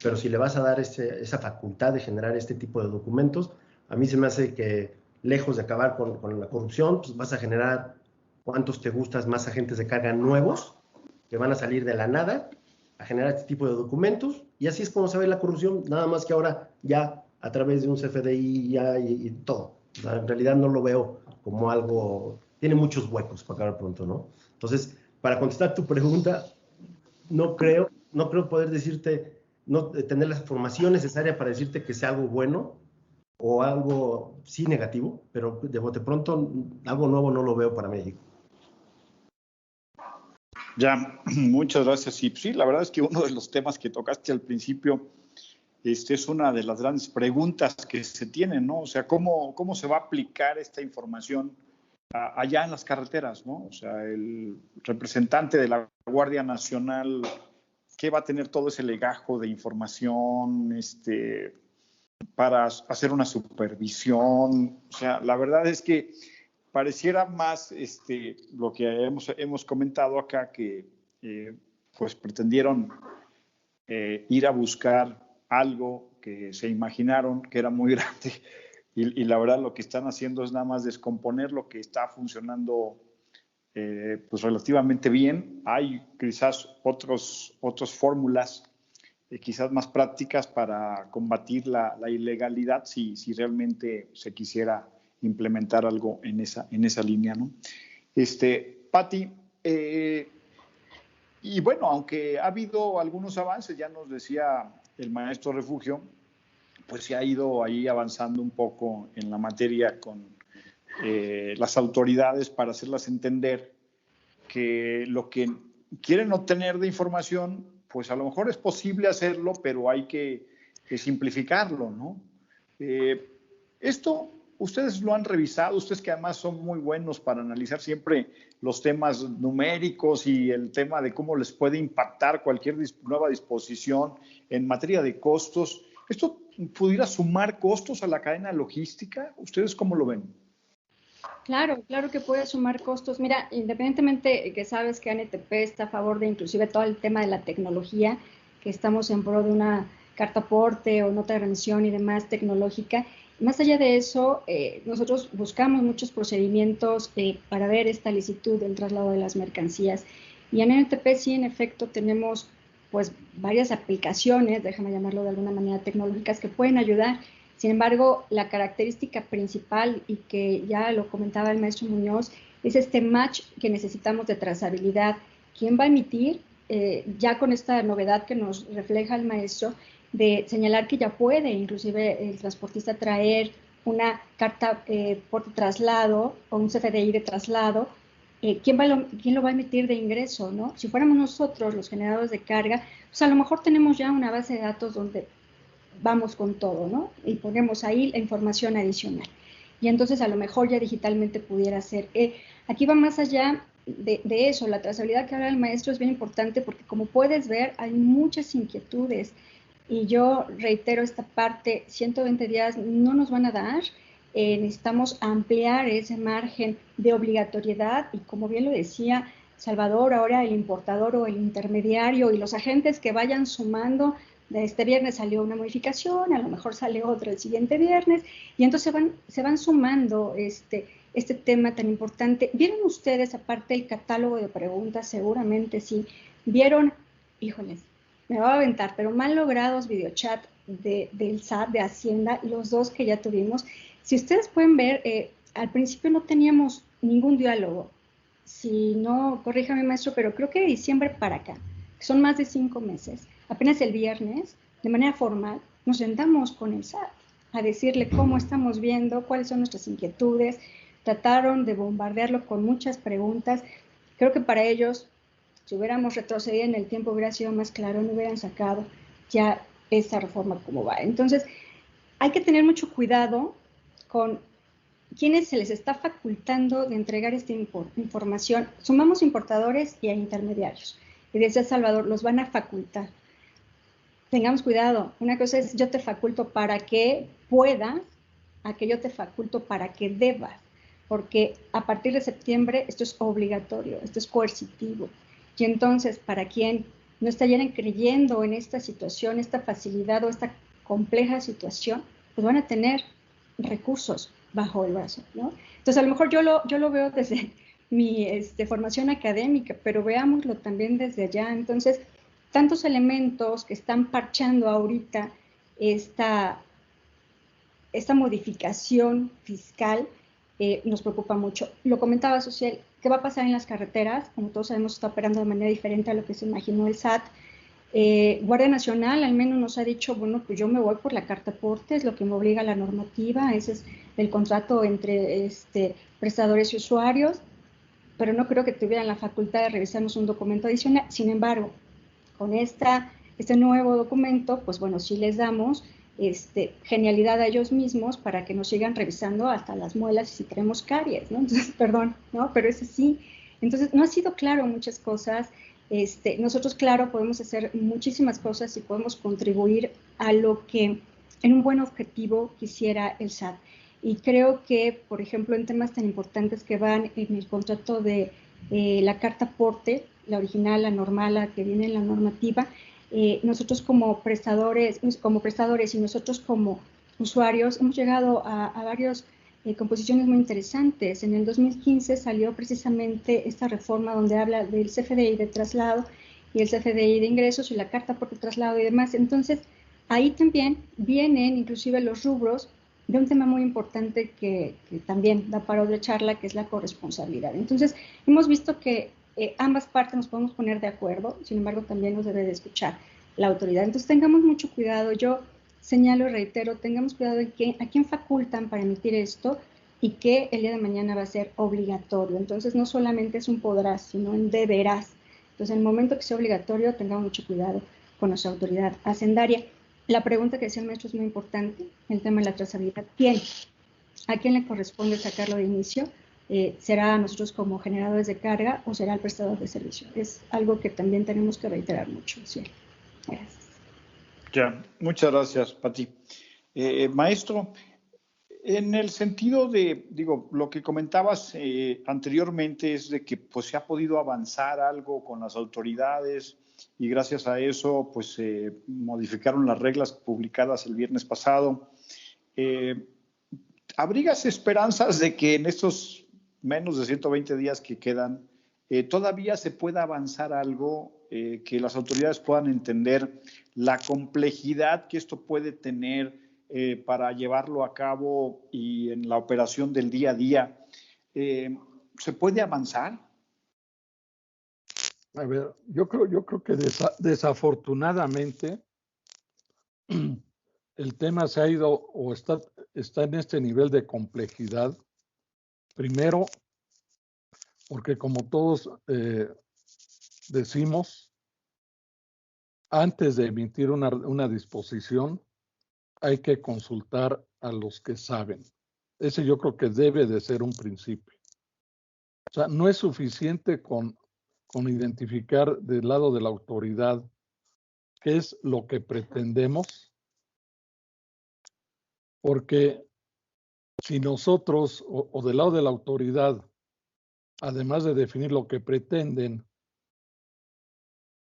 pero si le vas a dar esa facultad de generar este tipo de documentos, a mí se me hace que, lejos de acabar con la corrupción, pues vas a generar, ¿cuántos te gustas más agentes de carga nuevos que van a salir de la nada a generar este tipo de documentos? Y así es como se ve la corrupción, nada más que ahora ya a través de un CFDI y todo. O sea, en realidad no lo veo como algo, tiene muchos huecos para acabar pronto, ¿no? Entonces, para contestar tu pregunta, no creo poder decirte, no tener la información necesaria para decirte que sea algo bueno o algo sí negativo, pero de bote pronto algo nuevo no lo veo para México. Ya, muchas gracias. Y sí, la verdad es que uno de los temas que tocaste al principio es una de las grandes preguntas que se tienen, ¿no? O sea, ¿cómo se va a aplicar esta información allá en las carreteras, ¿no? O sea, el representante de la Guardia Nacional, ¿qué va a tener todo ese legajo de información para hacer una supervisión? O sea, la verdad es que pareciera más lo que hemos comentado acá, que pues pretendieron ir a buscar algo que se imaginaron que era muy grande y la verdad lo que están haciendo es nada más descomponer lo que está funcionando pues relativamente bien. Hay quizás otras fórmulas quizás más prácticas para combatir la ilegalidad si realmente se quisiera implementar algo en esa línea, ¿no? Pati, y bueno, aunque ha habido algunos avances, ya nos decía el maestro Refugio, pues se ha ido ahí avanzando un poco en la materia con las autoridades para hacerlas entender que lo que quieren obtener de información, pues a lo mejor es posible hacerlo, pero hay que simplificarlo, ¿no? Esto ustedes lo han revisado, ustedes que además son muy buenos para analizar siempre los temas numéricos y el tema de cómo les puede impactar cualquier nueva disposición en materia de costos. ¿Esto pudiera sumar costos a la cadena logística? ¿Ustedes cómo lo ven? Claro, claro que puede sumar costos. Mira, independientemente que sabes que ANTP está a favor de inclusive todo el tema de la tecnología, que estamos en pro de una carta aporte o nota de rendición y demás tecnológica, más allá de eso, nosotros buscamos muchos procedimientos para ver esta licitud del traslado de las mercancías. Y en ANTP sí, en efecto, tenemos pues varias aplicaciones, déjame llamarlo de alguna manera, tecnológicas que pueden ayudar. Sin embargo, la característica principal, y que ya lo comentaba el maestro Muñoz, es este match que necesitamos de trazabilidad. ¿Quién va a emitir? Ya con esta novedad que nos refleja el maestro, de señalar que ya puede inclusive el transportista traer una carta por traslado o un CFDI de traslado. ¿Quién lo va a emitir de ingreso, ¿no? Si fuéramos nosotros los generadores de carga, pues a lo mejor tenemos ya una base de datos donde vamos con todo, ¿no? Y ponemos ahí la información adicional. Y entonces a lo mejor ya digitalmente pudiera ser. Aquí va más allá de eso. La trazabilidad que habla el maestro es bien importante porque, como puedes ver, hay muchas inquietudes. Y yo reitero esta parte, 120 días no nos van a dar. Necesitamos ampliar ese margen de obligatoriedad y, como bien lo decía Salvador, ahora el importador o el intermediario y los agentes que vayan sumando. De este viernes salió una modificación, a lo mejor sale otra el siguiente viernes, y entonces se van sumando este tema tan importante. ¿Vieron ustedes, aparte del catálogo de preguntas? Seguramente sí. ¿Vieron? Híjoles, me va a aventar, pero mal logrados videochat del SAT, de Hacienda, los dos que ya tuvimos. Si ustedes pueden ver, al principio no teníamos ningún diálogo. Si no, corríjame maestro, pero creo que de diciembre para acá, que son más de 5 meses. Apenas el viernes, de manera formal, nos sentamos con el SAT a decirle cómo estamos viendo, cuáles son nuestras inquietudes. Trataron de bombardearlo con muchas preguntas. Creo que para ellos, si hubiéramos retrocedido en el tiempo, hubiera sido más claro, no hubieran sacado ya esta reforma como va. Entonces, hay que tener mucho cuidado con quienes se les está facultando de entregar esta información. Sumamos importadores y a intermediarios. Y decía Salvador, los van a facultar. Tengamos cuidado. Una cosa es yo te faculto para que puedas, a que yo te faculto para que debas, porque a partir de septiembre esto es obligatorio, esto es coercitivo. Y entonces, para quien no está ya creyendo en esta situación, esta facilidad o esta compleja situación, pues van a tener recursos bajo el brazo, ¿no? Entonces, a lo mejor yo lo veo desde mi formación académica, pero veámoslo también desde allá. Entonces, tantos elementos que están parchando ahorita esta modificación fiscal nos preocupa mucho. Lo comentaba Social, ¿qué va a pasar en las carreteras? Como todos sabemos, está operando de manera diferente a lo que se imaginó el SAT. Guardia Nacional al menos nos ha dicho, bueno, pues yo me voy por la carta aporte, es lo que me obliga la normativa, ese es el contrato entre prestadores y usuarios, pero no creo que tuvieran la facultad de revisarnos un documento adicional. Sin embargo, con este nuevo documento, pues bueno, sí les damos genialidad a ellos mismos para que nos sigan revisando hasta las muelas y si tenemos caries, ¿no? Entonces, perdón, ¿no? Pero eso sí. Entonces, no ha sido claro muchas cosas. Nosotros, claro, podemos hacer muchísimas cosas y podemos contribuir a lo que en un buen objetivo quisiera el SAT. Y creo que, por ejemplo, en temas tan importantes que van en el contrato de la carta aporte, la original, la normal, la que viene en la normativa, nosotros como prestadores y nosotros como usuarios hemos llegado a varios composiciones muy interesantes. En el 2015 salió precisamente esta reforma donde habla del CFDI de traslado y el CFDI de ingresos y la carta por traslado y demás. Entonces, ahí también vienen inclusive los rubros de un tema muy importante que también da para otra charla, que es la corresponsabilidad. Entonces, hemos visto que ambas partes nos podemos poner de acuerdo, sin embargo, también nos debe de escuchar la autoridad. Entonces, tengamos mucho cuidado. Yo señalo y reitero, tengamos cuidado de a quién facultan para emitir esto y que el día de mañana va a ser obligatorio. Entonces, no solamente es un podrás, sino un deberás. Entonces, en el momento que sea obligatorio, tengamos mucho cuidado con nuestra autoridad hacendaria. La pregunta que decía el maestro es muy importante, el tema de la trazabilidad. ¿A quién le corresponde sacarlo de inicio? ¿Será a nosotros como generadores de carga o será al prestador de servicio? Es algo que también tenemos que reiterar mucho. Sí. Gracias. Ya, muchas gracias, Pati. Maestro, en el sentido de, lo que comentabas anteriormente es de que pues se ha podido avanzar algo con las autoridades y gracias a eso pues se modificaron las reglas publicadas el viernes pasado. ¿Abrigas esperanzas de que en estos menos de 120 días que quedan todavía se pueda avanzar algo, que las autoridades puedan entender la complejidad que esto puede tener para llevarlo a cabo y en la operación del día a día? ¿Se puede avanzar? A ver, yo creo que desafortunadamente el tema se ha ido o está en este nivel de complejidad. Primero, porque como todos decimos, antes de emitir una disposición, hay que consultar a los que saben. Ese yo creo que debe de ser un principio. O sea, no es suficiente con identificar del lado de la autoridad qué es lo que pretendemos, porque si nosotros o del lado de la autoridad, además de definir lo que pretenden,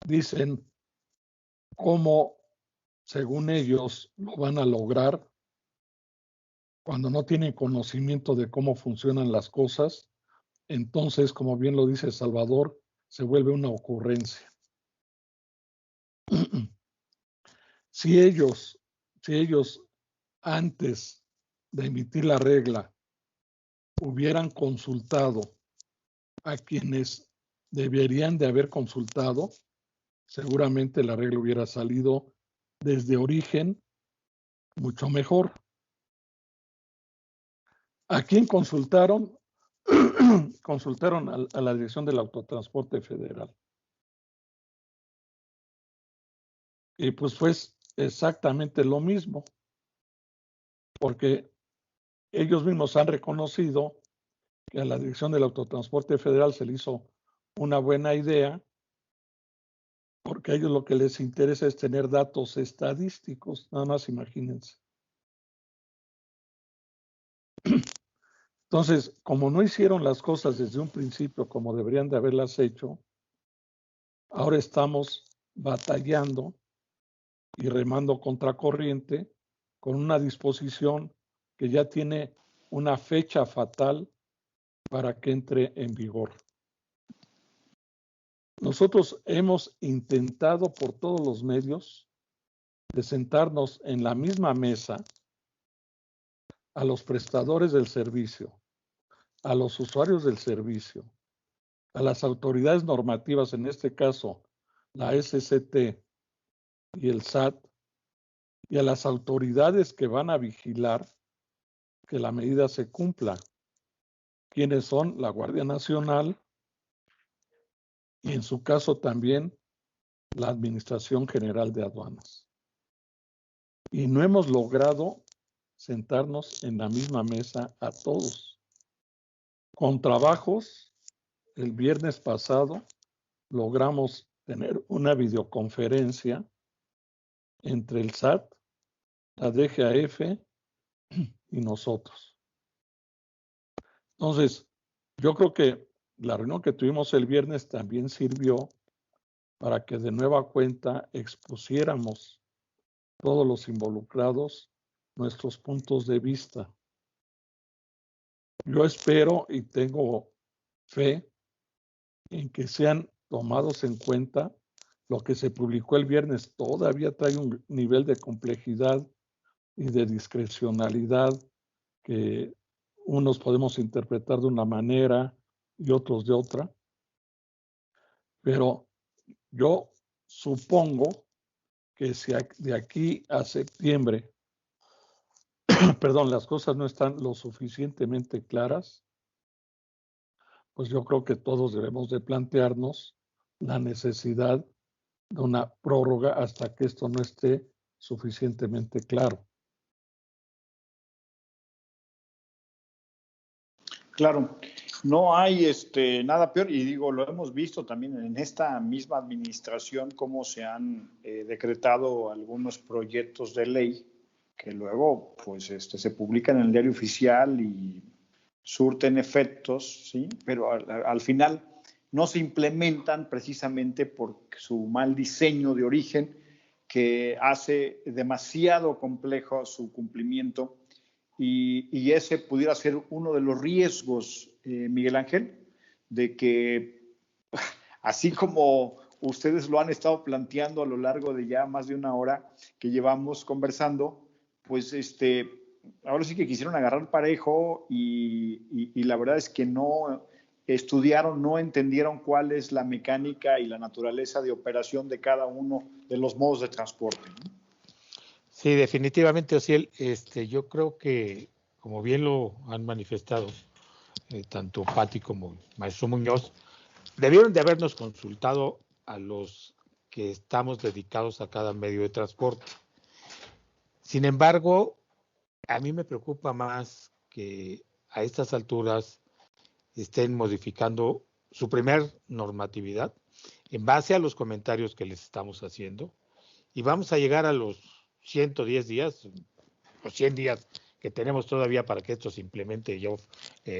dicen cómo, según ellos, lo van a lograr, cuando no tienen conocimiento de cómo funcionan las cosas, entonces, como bien lo dice Salvador, se vuelve una ocurrencia. Si ellos antes de emitir la regla hubieran consultado a quienes deberían de haber consultado, seguramente la regla hubiera salido desde origen mucho mejor. ¿A quién consultaron? Consultaron a la Dirección del Autotransporte Federal. Y pues fue exactamente lo mismo, porque ellos mismos han reconocido que a la Dirección del Autotransporte Federal se le hizo una buena idea, porque a ellos lo que les interesa es tener datos estadísticos, nada más imagínense. Entonces, como no hicieron las cosas desde un principio como deberían de haberlas hecho, ahora estamos batallando y remando contracorriente con una disposición que ya tiene una fecha fatal para que entre en vigor. Nosotros hemos intentado por todos los medios de sentarnos en la misma mesa a los prestadores del servicio, a los usuarios del servicio, a las autoridades normativas, en este caso la SCT y el SAT, y a las autoridades que van a vigilar que la medida se cumpla, quienes son la Guardia Nacional y en su caso también la Administración General de Aduanas. Y no hemos logrado sentarnos en la misma mesa a todos. Con trabajos, el viernes pasado logramos tener una videoconferencia entre el SAT, la DGAF y nosotros. Entonces, yo creo que la reunión que tuvimos el viernes también sirvió para que de nueva cuenta expusiéramos todos los involucrados nuestros puntos de vista. Yo espero y tengo fe en que sean tomados en cuenta. Lo que se publicó el viernes todavía trae un nivel de complejidad y de discrecionalidad que unos podemos interpretar de una manera y otros de otra. Pero yo supongo que si de aquí a septiembre, perdón, las cosas no están lo suficientemente claras, pues yo creo que todos debemos de plantearnos la necesidad de una prórroga hasta que esto no esté suficientemente claro. Claro, no hay nada peor, y digo, lo hemos visto también en esta misma administración, cómo se han decretado algunos proyectos de ley que luego pues, se publican en el diario oficial y surten efectos, ¿sí? Pero al final no se implementan precisamente por su mal diseño de origen, que hace demasiado complejo su cumplimiento. Y ese pudiera ser uno de los riesgos, Miguel Ángel, de que así como ustedes lo han estado planteando a lo largo de ya más de una hora que llevamos conversando, pues ahora sí que quisieron agarrar parejo y la verdad es que no estudiaron, no entendieron cuál es la mecánica y la naturaleza de operación de cada uno de los modos de transporte, ¿no? Sí, definitivamente, Ociel, yo creo que, como bien lo han manifestado, tanto Pati como el maestro Muñoz, debieron de habernos consultado a los que estamos dedicados a cada medio de transporte. Sin embargo, a mí me preocupa más que a estas alturas estén modificando su primer normatividad en base a los comentarios que les estamos haciendo, y vamos a llegar a los 110 días, los 100 días que tenemos todavía para que esto se implemente ya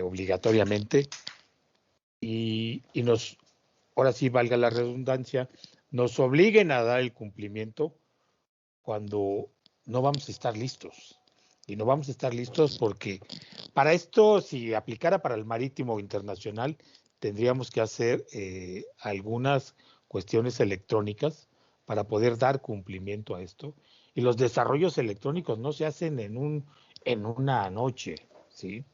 obligatoriamente, y nos, ahora sí valga la redundancia, nos obliguen a dar el cumplimiento cuando no vamos a estar listos. Y no vamos a estar listos porque para esto, si aplicara para el marítimo internacional, tendríamos que hacer algunas cuestiones electrónicas para poder dar cumplimiento a esto. Y los desarrollos electrónicos no se hacen en una noche, ¿sí?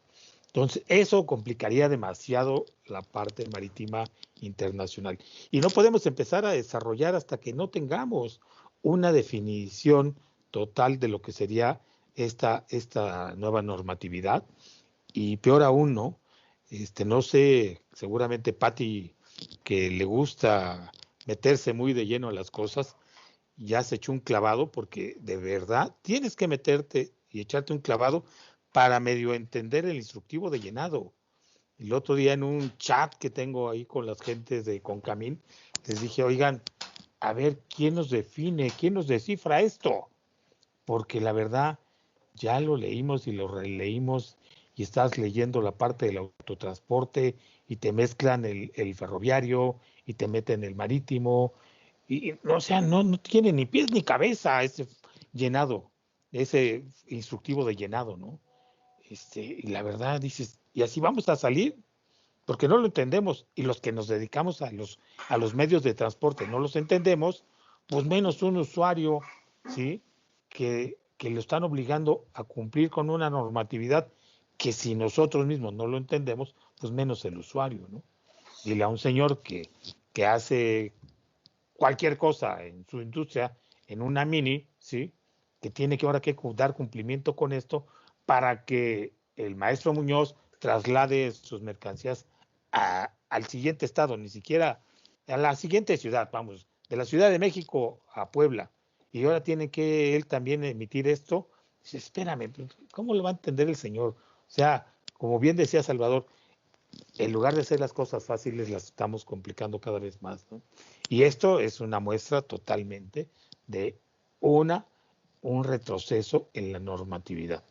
Entonces, eso complicaría demasiado la parte marítima internacional. Y no podemos empezar a desarrollar hasta que no tengamos una definición total de lo que sería esta nueva normatividad. Y peor aún, ¿no? No sé, seguramente Pati, que le gusta meterse muy de lleno a las cosas, ya se echó un clavado, porque de verdad tienes que meterte y echarte un clavado para medio entender el instructivo de llenado. El otro día en un chat que tengo ahí con las gentes de Concamín, les dije, oigan, a ver, ¿quién nos define, quién nos descifra esto? Porque la verdad, ya lo leímos y lo releímos, y estás leyendo la parte del autotransporte y te mezclan el ferroviario y te meten el marítimo, y o sea, no tiene ni pies ni cabeza ese llenado, ese instructivo de llenado, ¿no? Y la verdad dices, ¿y así vamos a salir? Porque no lo entendemos, y los que nos dedicamos a los medios de transporte no los entendemos, pues menos un usuario, ¿sí? Que lo están obligando a cumplir con una normatividad que, si nosotros mismos no lo entendemos, pues menos el usuario, ¿no? Dile a un señor que hace cualquier cosa en su industria, en una mini, ¿sí? Que tiene que ahora que dar cumplimiento con esto para que el maestro Muñoz traslade sus mercancías al siguiente estado, ni siquiera a la siguiente ciudad, vamos, de la Ciudad de México a Puebla. Y ahora tiene que él también emitir esto. Dice, espérame, ¿cómo lo va a entender el señor? O sea, como bien decía Salvador, en lugar de hacer las cosas fáciles, las estamos complicando cada vez más, ¿no? Y esto es una muestra totalmente de un retroceso en la normatividad.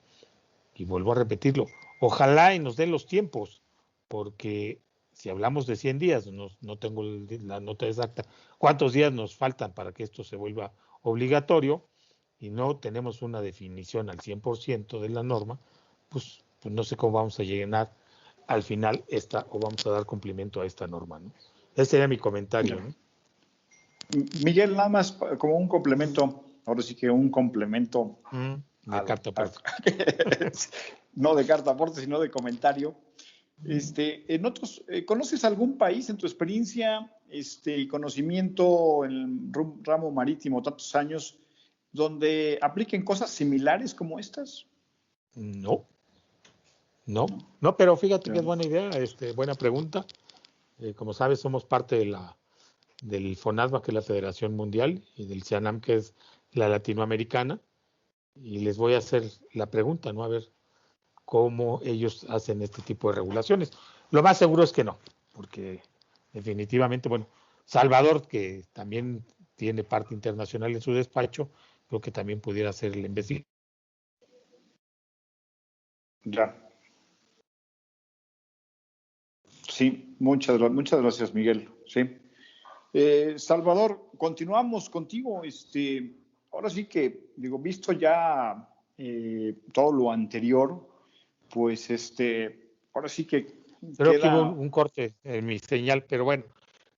Y vuelvo a repetirlo, ojalá y nos den los tiempos, porque si hablamos de 100 días, no tengo la nota exacta, cuántos días nos faltan para que esto se vuelva obligatorio, y no tenemos una definición al 100% de la norma, pues no sé cómo vamos a llenar al final o vamos a dar cumplimiento a esta norma, ¿no? Ese sería mi comentario, ¿no? Miguel, nada más como un complemento, ahora sí que un complemento. De carta aporte. No de carta aporte, sino de comentario. ¿Conoces algún país en tu experiencia y conocimiento en el ramo marítimo tantos años donde apliquen cosas similares como estas? No, pero fíjate que es buena idea, buena pregunta. Como sabes, somos parte del FONASMA, que es la Federación Mundial, y del CIANAM, que es la latinoamericana, y les voy a hacer la pregunta, ¿no? A ver cómo ellos hacen este tipo de regulaciones. Lo más seguro es que no, porque definitivamente, bueno, Salvador, que también tiene parte internacional en su despacho, creo que también pudiera hacer el investigación. Ya. Sí, muchas gracias, Miguel. Sí. Salvador, continuamos contigo. Ahora sí que, visto ya todo lo anterior, pues ahora sí que creo que hubo un corte en mi señal, pero bueno,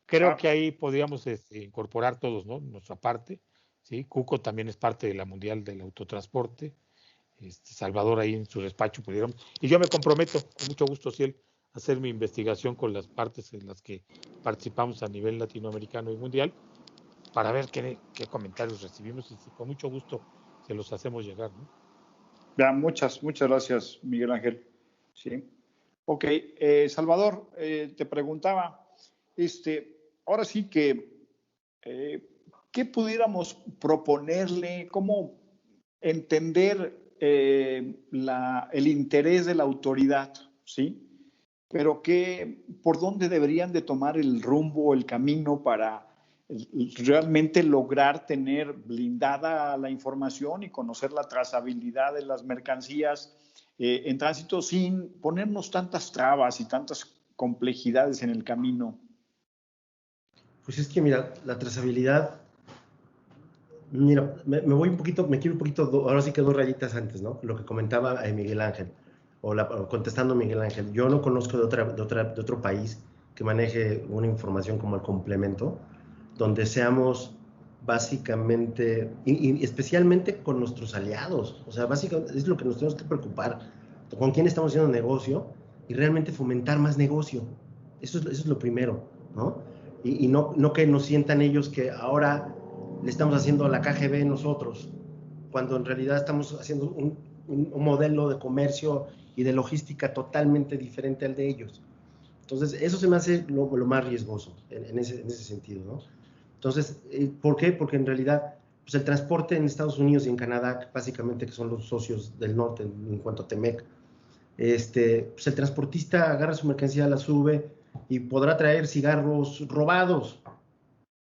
creo que ahí podríamos incorporar todos, ¿no? Nuestra parte, ¿sí? Cuco también es parte de la Mundial del Autotransporte. Salvador ahí en su despacho pudieron, y yo me comprometo con mucho gusto, Ciel, a hacer mi investigación con las partes en las que participamos a nivel latinoamericano y mundial, para ver qué comentarios recibimos, y con mucho gusto se los hacemos llegar, ¿no? Ya, muchas gracias, Miguel Ángel. Sí. Ok, Salvador, te preguntaba, ahora sí que, ¿qué pudiéramos proponerle? ¿Cómo entender el interés de la autoridad? ¿Sí? Pero ¿por dónde deberían de tomar el rumbo, el camino para realmente lograr tener blindada la información y conocer la trazabilidad de las mercancías en tránsito sin ponernos tantas trabas y tantas complejidades en el camino? Pues es que, mira, la trazabilidad, mira, me voy un poquito, me quiero un poquito, ahora sí que 2 rayitas antes, ¿no? Lo que comentaba Miguel Ángel, o contestando Miguel Ángel. Yo no conozco de otro país que maneje una información como el complemento, donde seamos básicamente, y especialmente con nuestros aliados. O sea, básicamente es lo que nos tenemos que preocupar, con quién estamos haciendo negocio y realmente fomentar más negocio. Eso es lo primero, ¿no? Y no que nos sientan ellos que ahora le estamos haciendo a la KGB nosotros, cuando en realidad estamos haciendo un modelo de comercio y de logística totalmente diferente al de ellos. Entonces, eso se me hace lo más riesgoso en ese sentido, ¿no? Entonces, ¿por qué? Porque en realidad, pues el transporte en Estados Unidos y en Canadá, básicamente, que son los socios del norte en cuanto a TEMEC, pues el transportista agarra su mercancía, la sube y podrá traer cigarros robados.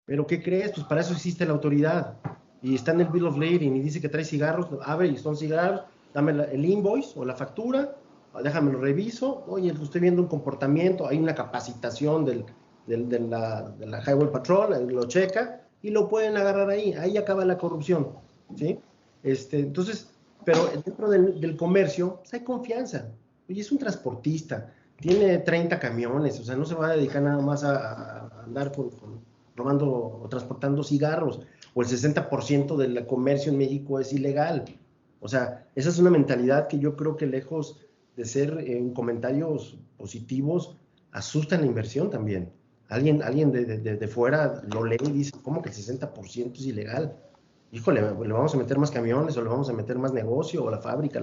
¿Pero qué crees? Pues para eso existe la autoridad. Y está en el Bill of Lading y dice que trae cigarros, abre y son cigarros, dame el invoice o la factura, déjame lo reviso. Oye, estoy viendo un comportamiento, hay una capacitación de la Highway Patrol, lo checa y lo pueden agarrar ahí. Ahí acaba la corrupción, ¿sí? Entonces, pero dentro del comercio pues hay confianza. Oye, es un transportista, tiene 30 camiones, o sea, no se va a dedicar nada más a andar robando o transportando cigarros, o el 60% del comercio en México es ilegal. O sea, esa es una mentalidad que yo creo que lejos de ser comentarios positivos, asustan la inversión también. Alguien de fuera lo lee y dice, ¿cómo que el 60% es ilegal? Híjole, ¿le vamos a meter más camiones o le vamos a meter más negocio o la fábrica?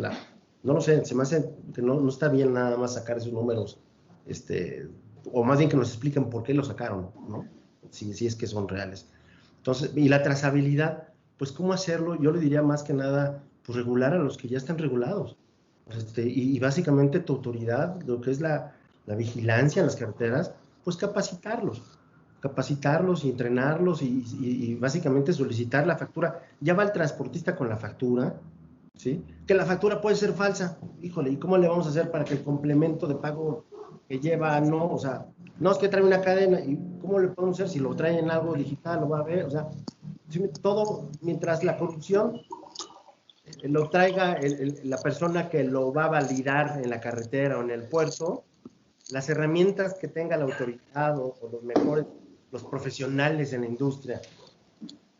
No lo sé, se me hace que no está bien nada más sacar esos números, o más bien que nos expliquen por qué lo sacaron, ¿no? Si es que son reales. Entonces, y la trazabilidad, pues ¿cómo hacerlo? Yo le diría más que nada, pues regular a los que ya están regulados. Y básicamente tu autoridad, lo que es la vigilancia en las carreteras, pues capacitarlos y entrenarlos y básicamente solicitar la factura. Ya va el transportista con la factura, ¿sí? Que la factura puede ser falsa. Híjole, ¿y cómo le vamos a hacer para que el complemento de pago que lleva no? O sea, No, es que trae una cadena. ¿Y cómo le podemos hacer? Si lo trae en algo digital, lo va a ver. O sea, todo mientras la corrupción lo traiga la persona que lo va a validar en la carretera o en el puerto, las herramientas que tenga la autoridad o los mejores, los profesionales en la industria,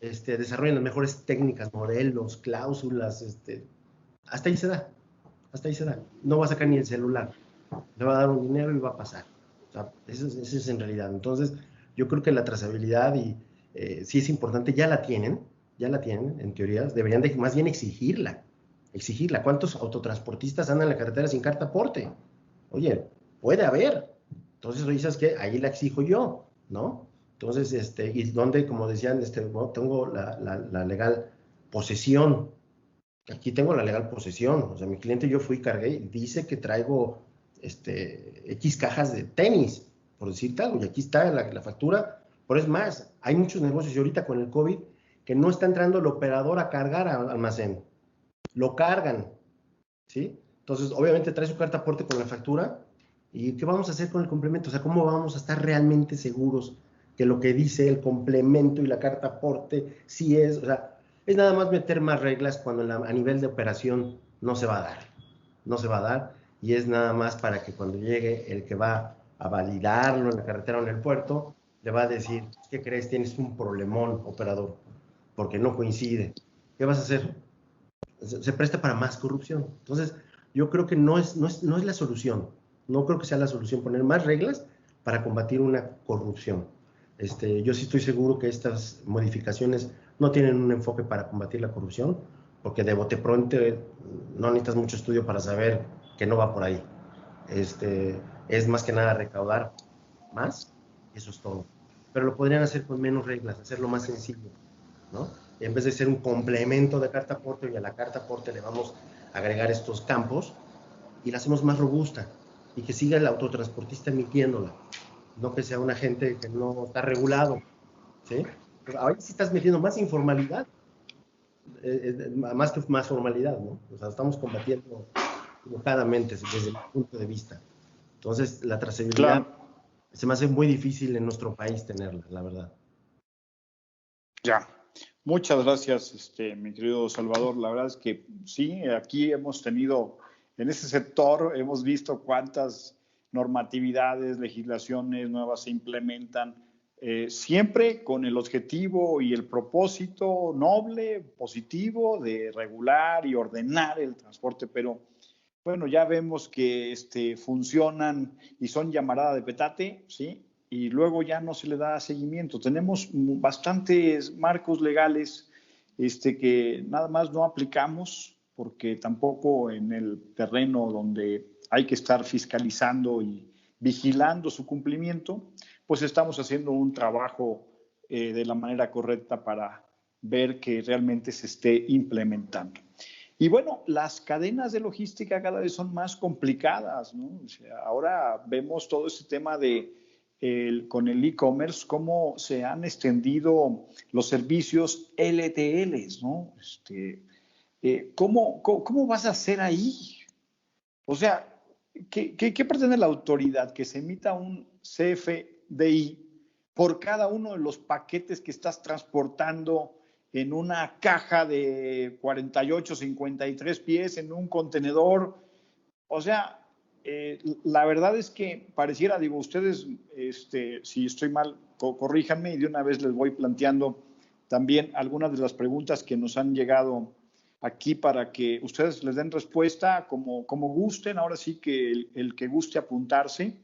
desarrollan las mejores técnicas, modelos, cláusulas, hasta ahí se da, hasta ahí se da. No va a sacar ni el celular, le va a dar un dinero y va a pasar. O sea, eso es en realidad. Entonces, yo creo que la trazabilidad sí es importante, ya la tienen, en teoría, deberían de más bien exigirla. ¿Cuántos autotransportistas andan en la carretera sin carta aporte? Oye, puede haber. Entonces, ¿sabes qué? Ahí la exijo yo, ¿no? Entonces, y donde, como decían, bueno, tengo la legal posesión. Aquí tengo la legal posesión. O sea, mi cliente, yo fui y cargué y dice que traigo X cajas de tenis, por decirte algo, y aquí está la factura. Pero es más, hay muchos negocios y ahorita con el COVID que no está entrando el operador a cargar al almacén, lo cargan, ¿sí? Entonces, obviamente trae su carta aporte con la factura. ¿Y qué vamos a hacer con el complemento? O sea, ¿cómo vamos a estar realmente seguros que lo que dice el complemento y la carta aporte sí es? O sea, es nada más meter más reglas cuando a nivel de operación no se va a dar. No se va a dar y es nada más para que cuando llegue el que va a validarlo en la carretera o en el puerto, le va a decir, ¿qué crees? Tienes un problemón, operador, porque no coincide. ¿Qué vas a hacer? Se presta para más corrupción. Entonces, yo creo que no es la solución. No creo que sea la solución poner más reglas para combatir una corrupción. Yo sí estoy seguro que estas modificaciones no tienen un enfoque para combatir la corrupción, porque de bote pronto no necesitas mucho estudio para saber que no va por ahí. Es más que nada recaudar más, y eso es todo. Pero lo podrían hacer con menos reglas, hacerlo más sencillo, ¿no? En vez de ser un complemento de carta aporte, y a la carta aporte le vamos a agregar estos campos y la hacemos más robusta y que siga el autotransportista emitiéndola, no que sea un agente que no está regulado, ¿sí? Pero ahora sí estás metiendo más informalidad, más que más formalidad, ¿no? O sea, estamos combatiendo equivocadamente desde mi punto de vista. Entonces, la trazabilidad Claro, se me hace muy difícil en nuestro país tenerla, la verdad. ya. Muchas gracias, mi querido Salvador. La verdad es que sí, aquí hemos tenido, en ese sector, hemos visto cuántas normatividades, legislaciones nuevas se implementan, siempre con el objetivo y el propósito noble, positivo, de regular y ordenar el transporte, pero bueno, ya vemos que funcionan y son llamarada de petate, ¿sí? Y luego ya no se le da seguimiento. Tenemos bastantes marcos legales que nada más no aplicamos porque tampoco en el terreno donde hay que estar fiscalizando y vigilando su cumplimiento, pues estamos haciendo un trabajo de la manera correcta para ver que realmente se esté implementando. Y bueno, las cadenas de logística cada vez son más complicadas, ¿no? O sea, ahora vemos todo este tema con el e-commerce, cómo se han extendido los servicios LTLs, ¿no? ¿Cómo vas a hacer ahí? O sea, ¿qué pretende la autoridad? Que se emita un CFDI por cada uno de los paquetes que estás transportando en una caja de 48, 53 pies, en un contenedor. O sea, la verdad es que pareciera, digo, ustedes, si estoy mal, corríjanme y de una vez les voy planteando también algunas de las preguntas que nos han llegado aquí para que ustedes les den respuesta como gusten. Ahora sí que el que guste apuntarse.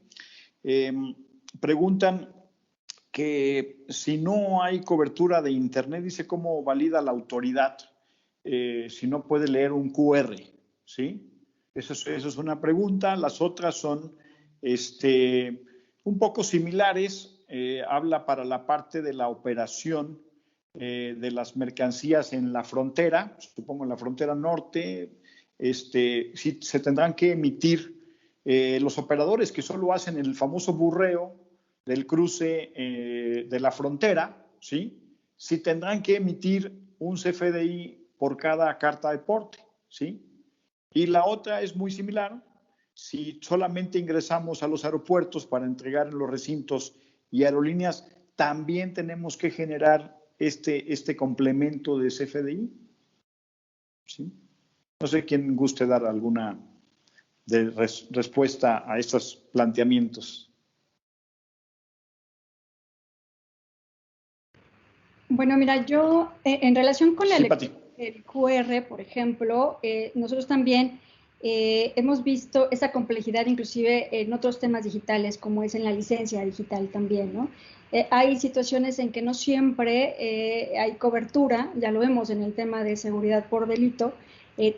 Preguntan que si no hay cobertura de Internet, dice cómo valida la autoridad si no puede leer un QR, ¿sí? Eso es una pregunta. Las otras son un poco similares. Habla para la parte de la operación de las mercancías en la frontera, supongo en la frontera norte, sí, se tendrán que emitir los operadores que solo hacen el famoso burreo del cruce de la frontera, ¿sí? Sí tendrán que emitir un CFDI por cada carta de porte, ¿sí? Y la otra es muy similar, Si solamente ingresamos a los aeropuertos para entregar en los recintos y aerolíneas, ¿también tenemos que generar este complemento de CFDI? ¿Sí? No sé quién guste dar alguna respuesta a estos planteamientos. Bueno, mira, yo en relación con Sí, el QR, por ejemplo, nosotros también hemos visto esa complejidad inclusive en otros temas digitales, como es en la licencia digital también, ¿no? Hay situaciones en que no siempre hay cobertura, ya lo vemos en el tema de seguridad por delito,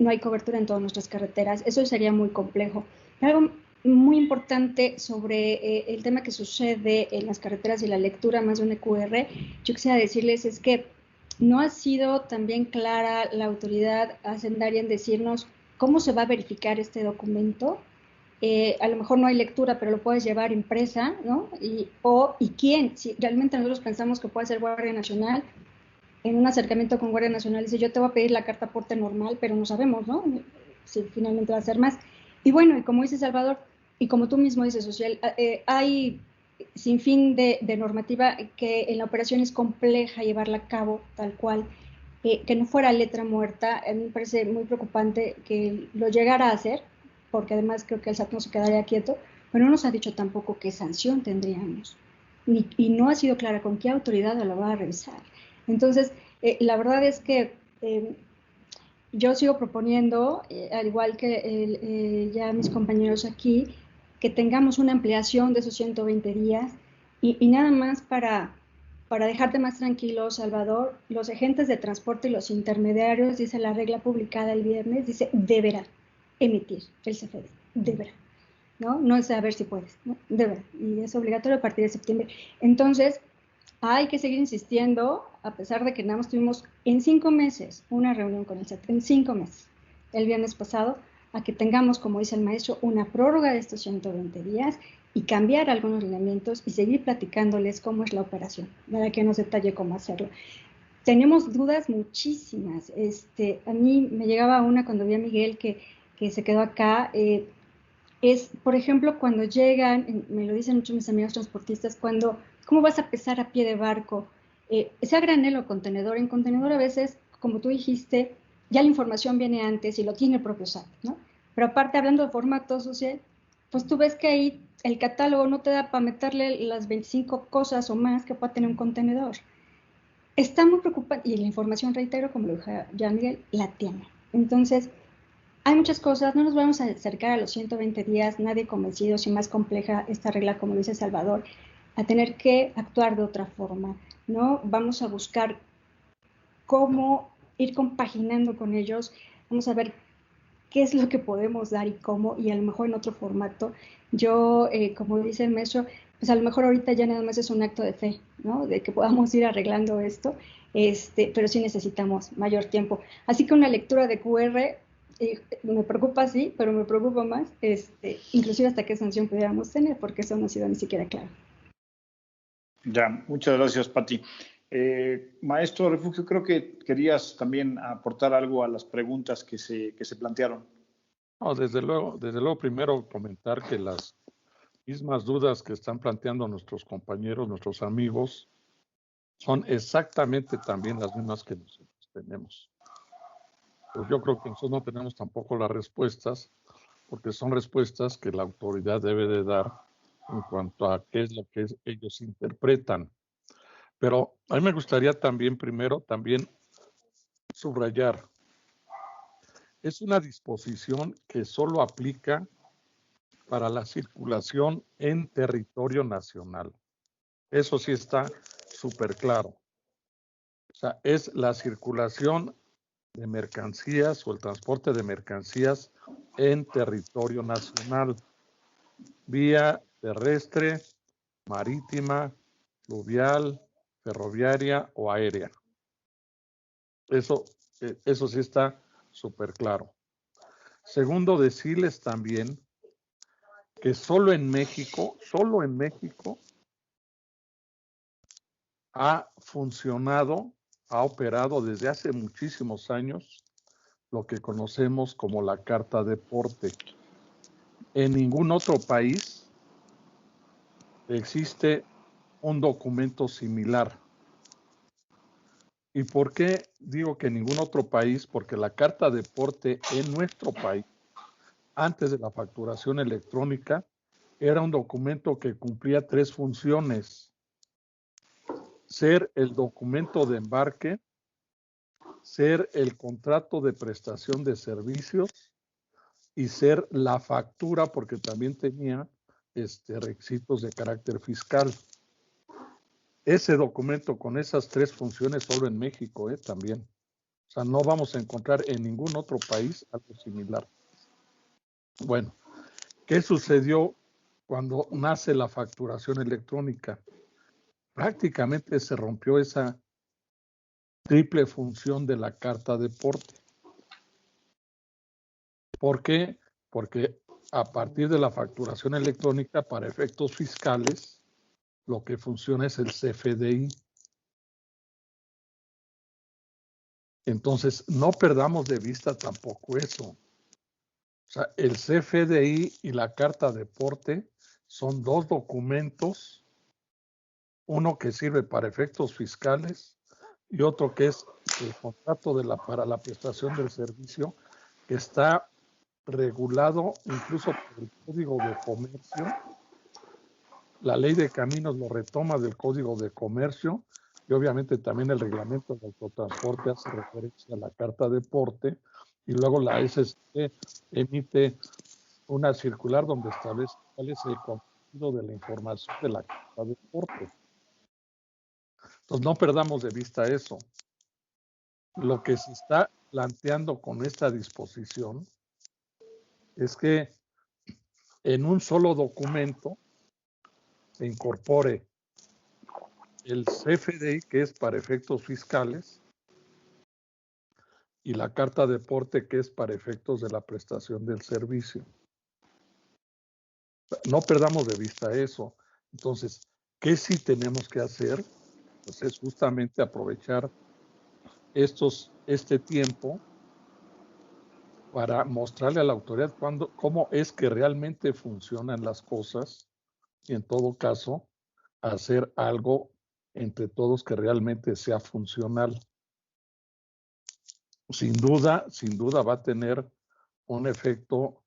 no hay cobertura en todas nuestras carreteras, eso sería muy complejo. Algo muy importante sobre el tema que sucede en las carreteras y la lectura más de un EQR, yo quisiera decirles es que no ha sido también clara la autoridad hacendaria en decirnos cómo se va a verificar este documento. A lo mejor no hay lectura, pero lo puedes llevar impresa, ¿no? Y quién, si realmente nosotros pensamos que puede ser Guardia Nacional, en un acercamiento con Guardia Nacional dice, yo te voy a pedir la carta aporte normal, pero no sabemos, ¿no? Si finalmente va a ser más. Y bueno, y como dice Salvador, y como tú mismo dices, Social, hay sin fin de normativa que en la operación es compleja llevarla a cabo tal cual, que no fuera letra muerta. A mí me parece muy preocupante que lo llegara a hacer, porque además creo que el SAT no se quedaría quieto, pero no nos ha dicho tampoco qué sanción tendríamos, y no ha sido clara con qué autoridad lo va a revisar. Entonces, la verdad es que yo sigo proponiendo, al igual que ya mis compañeros aquí, que tengamos una ampliación de esos 120 días y nada más para dejarte más tranquilo, Salvador, los agentes de transporte y los intermediarios, dice la regla publicada el viernes, dice deberá emitir el CFDI, deberá, ¿no? No es a ver si puedes, ¿no? Deberá, y es obligatorio a partir de septiembre. Entonces, hay que seguir insistiendo, a pesar de que nada más tuvimos en 5 meses una reunión con el SAT, en 5 meses, el viernes pasado, a que tengamos, como dice el maestro, una prórroga de estos 120 días y cambiar algunos lineamientos y seguir platicándoles cómo es la operación, para que nos detalle cómo hacerlo. Tenemos dudas muchísimas. A mí me llegaba una cuando vi a Miguel que se quedó acá. Es, por ejemplo, cuando llegan, me lo dicen muchos mis amigos transportistas, ¿cómo vas a pesar a pie de barco? Sea granel o contenedor. En contenedor a veces, como tú dijiste, ya la información viene antes y lo tiene el propio SAT, ¿no? Pero aparte, hablando de formato social, pues tú ves que ahí el catálogo no te da para meterle las 25 cosas o más que pueda tener un contenedor. Está muy preocupante, y la información, reitero, como lo dijo ya Miguel, la tiene. Entonces, hay muchas cosas, no nos vamos a acercar a los 120 días, nadie convencido, si más compleja esta regla, como dice Salvador, a tener que actuar de otra forma, ¿no? Vamos a buscar cómo ir compaginando con ellos, vamos a ver qué es lo que podemos dar y cómo, y a lo mejor en otro formato. Yo, como dice el maestro, pues a lo mejor ahorita ya nada más es un acto de fe, ¿no? De que podamos ir arreglando esto, pero sí necesitamos mayor tiempo. Así que una lectura de QR me preocupa, sí, pero me preocupa más, inclusive hasta qué sanción pudiéramos tener, porque eso no ha sido ni siquiera claro. Ya, muchas gracias, Pati. Maestro Refugio, creo que querías también aportar algo a las preguntas que se plantearon. No, desde luego, primero comentar que las mismas dudas que están planteando nuestros compañeros, nuestros amigos, son exactamente también las mismas que nosotros tenemos. Pues yo creo que nosotros no tenemos tampoco las respuestas, porque son respuestas que la autoridad debe de dar en cuanto a qué es lo que ellos interpretan. Pero a mí me gustaría también, primero, subrayar. Es una disposición que solo aplica para la circulación en territorio nacional. Eso sí está súper claro. O sea, es la circulación de mercancías o el transporte de mercancías en territorio nacional, vía terrestre, marítima, fluvial, ferroviaria o aérea. Eso sí está súper claro. Segundo, decirles también que solo en México ha funcionado, ha operado desde hace muchísimos años lo que conocemos como la carta de porte. en ningún otro país existe un documento similar. ¿Y por qué digo que en ningún otro país? Porque la carta de porte en nuestro país, antes de la facturación electrónica, era un documento que cumplía 3 funciones: ser el documento de embarque, ser el contrato de prestación de servicios y ser la factura, porque también tenía requisitos de carácter fiscal. Ese documento con esas 3 funciones solo en México, también. O sea, no vamos a encontrar en ningún otro país algo similar. Bueno, ¿qué sucedió cuando nace la facturación electrónica? Prácticamente se rompió esa triple función de la carta de porte. ¿Por qué? Porque a partir de la facturación electrónica, para efectos fiscales, lo que funciona es el CFDI. Entonces, no perdamos de vista tampoco eso. O sea, el CFDI y la carta de porte son 2 documentos, uno que sirve para efectos fiscales y otro que es el contrato para la prestación del servicio, que está regulado incluso por el Código de Comercio. La Ley de Caminos lo retoma del Código de Comercio y obviamente también el reglamento de autotransporte hace referencia a la carta de porte, y luego la SCT emite una circular donde establece cuál es el contenido de la información de la carta de porte. Entonces no perdamos de vista eso. Lo que se está planteando con esta disposición es que en un solo documento se incorpore el CFDI, que es para efectos fiscales, y la carta de porte, que es para efectos de la prestación del servicio. No perdamos de vista eso. Entonces, ¿qué sí tenemos que hacer? Pues es justamente aprovechar este tiempo para mostrarle a la autoridad cómo es que realmente funcionan las cosas, y en todo caso, hacer algo entre todos que realmente sea funcional. Sin duda va a tener un efecto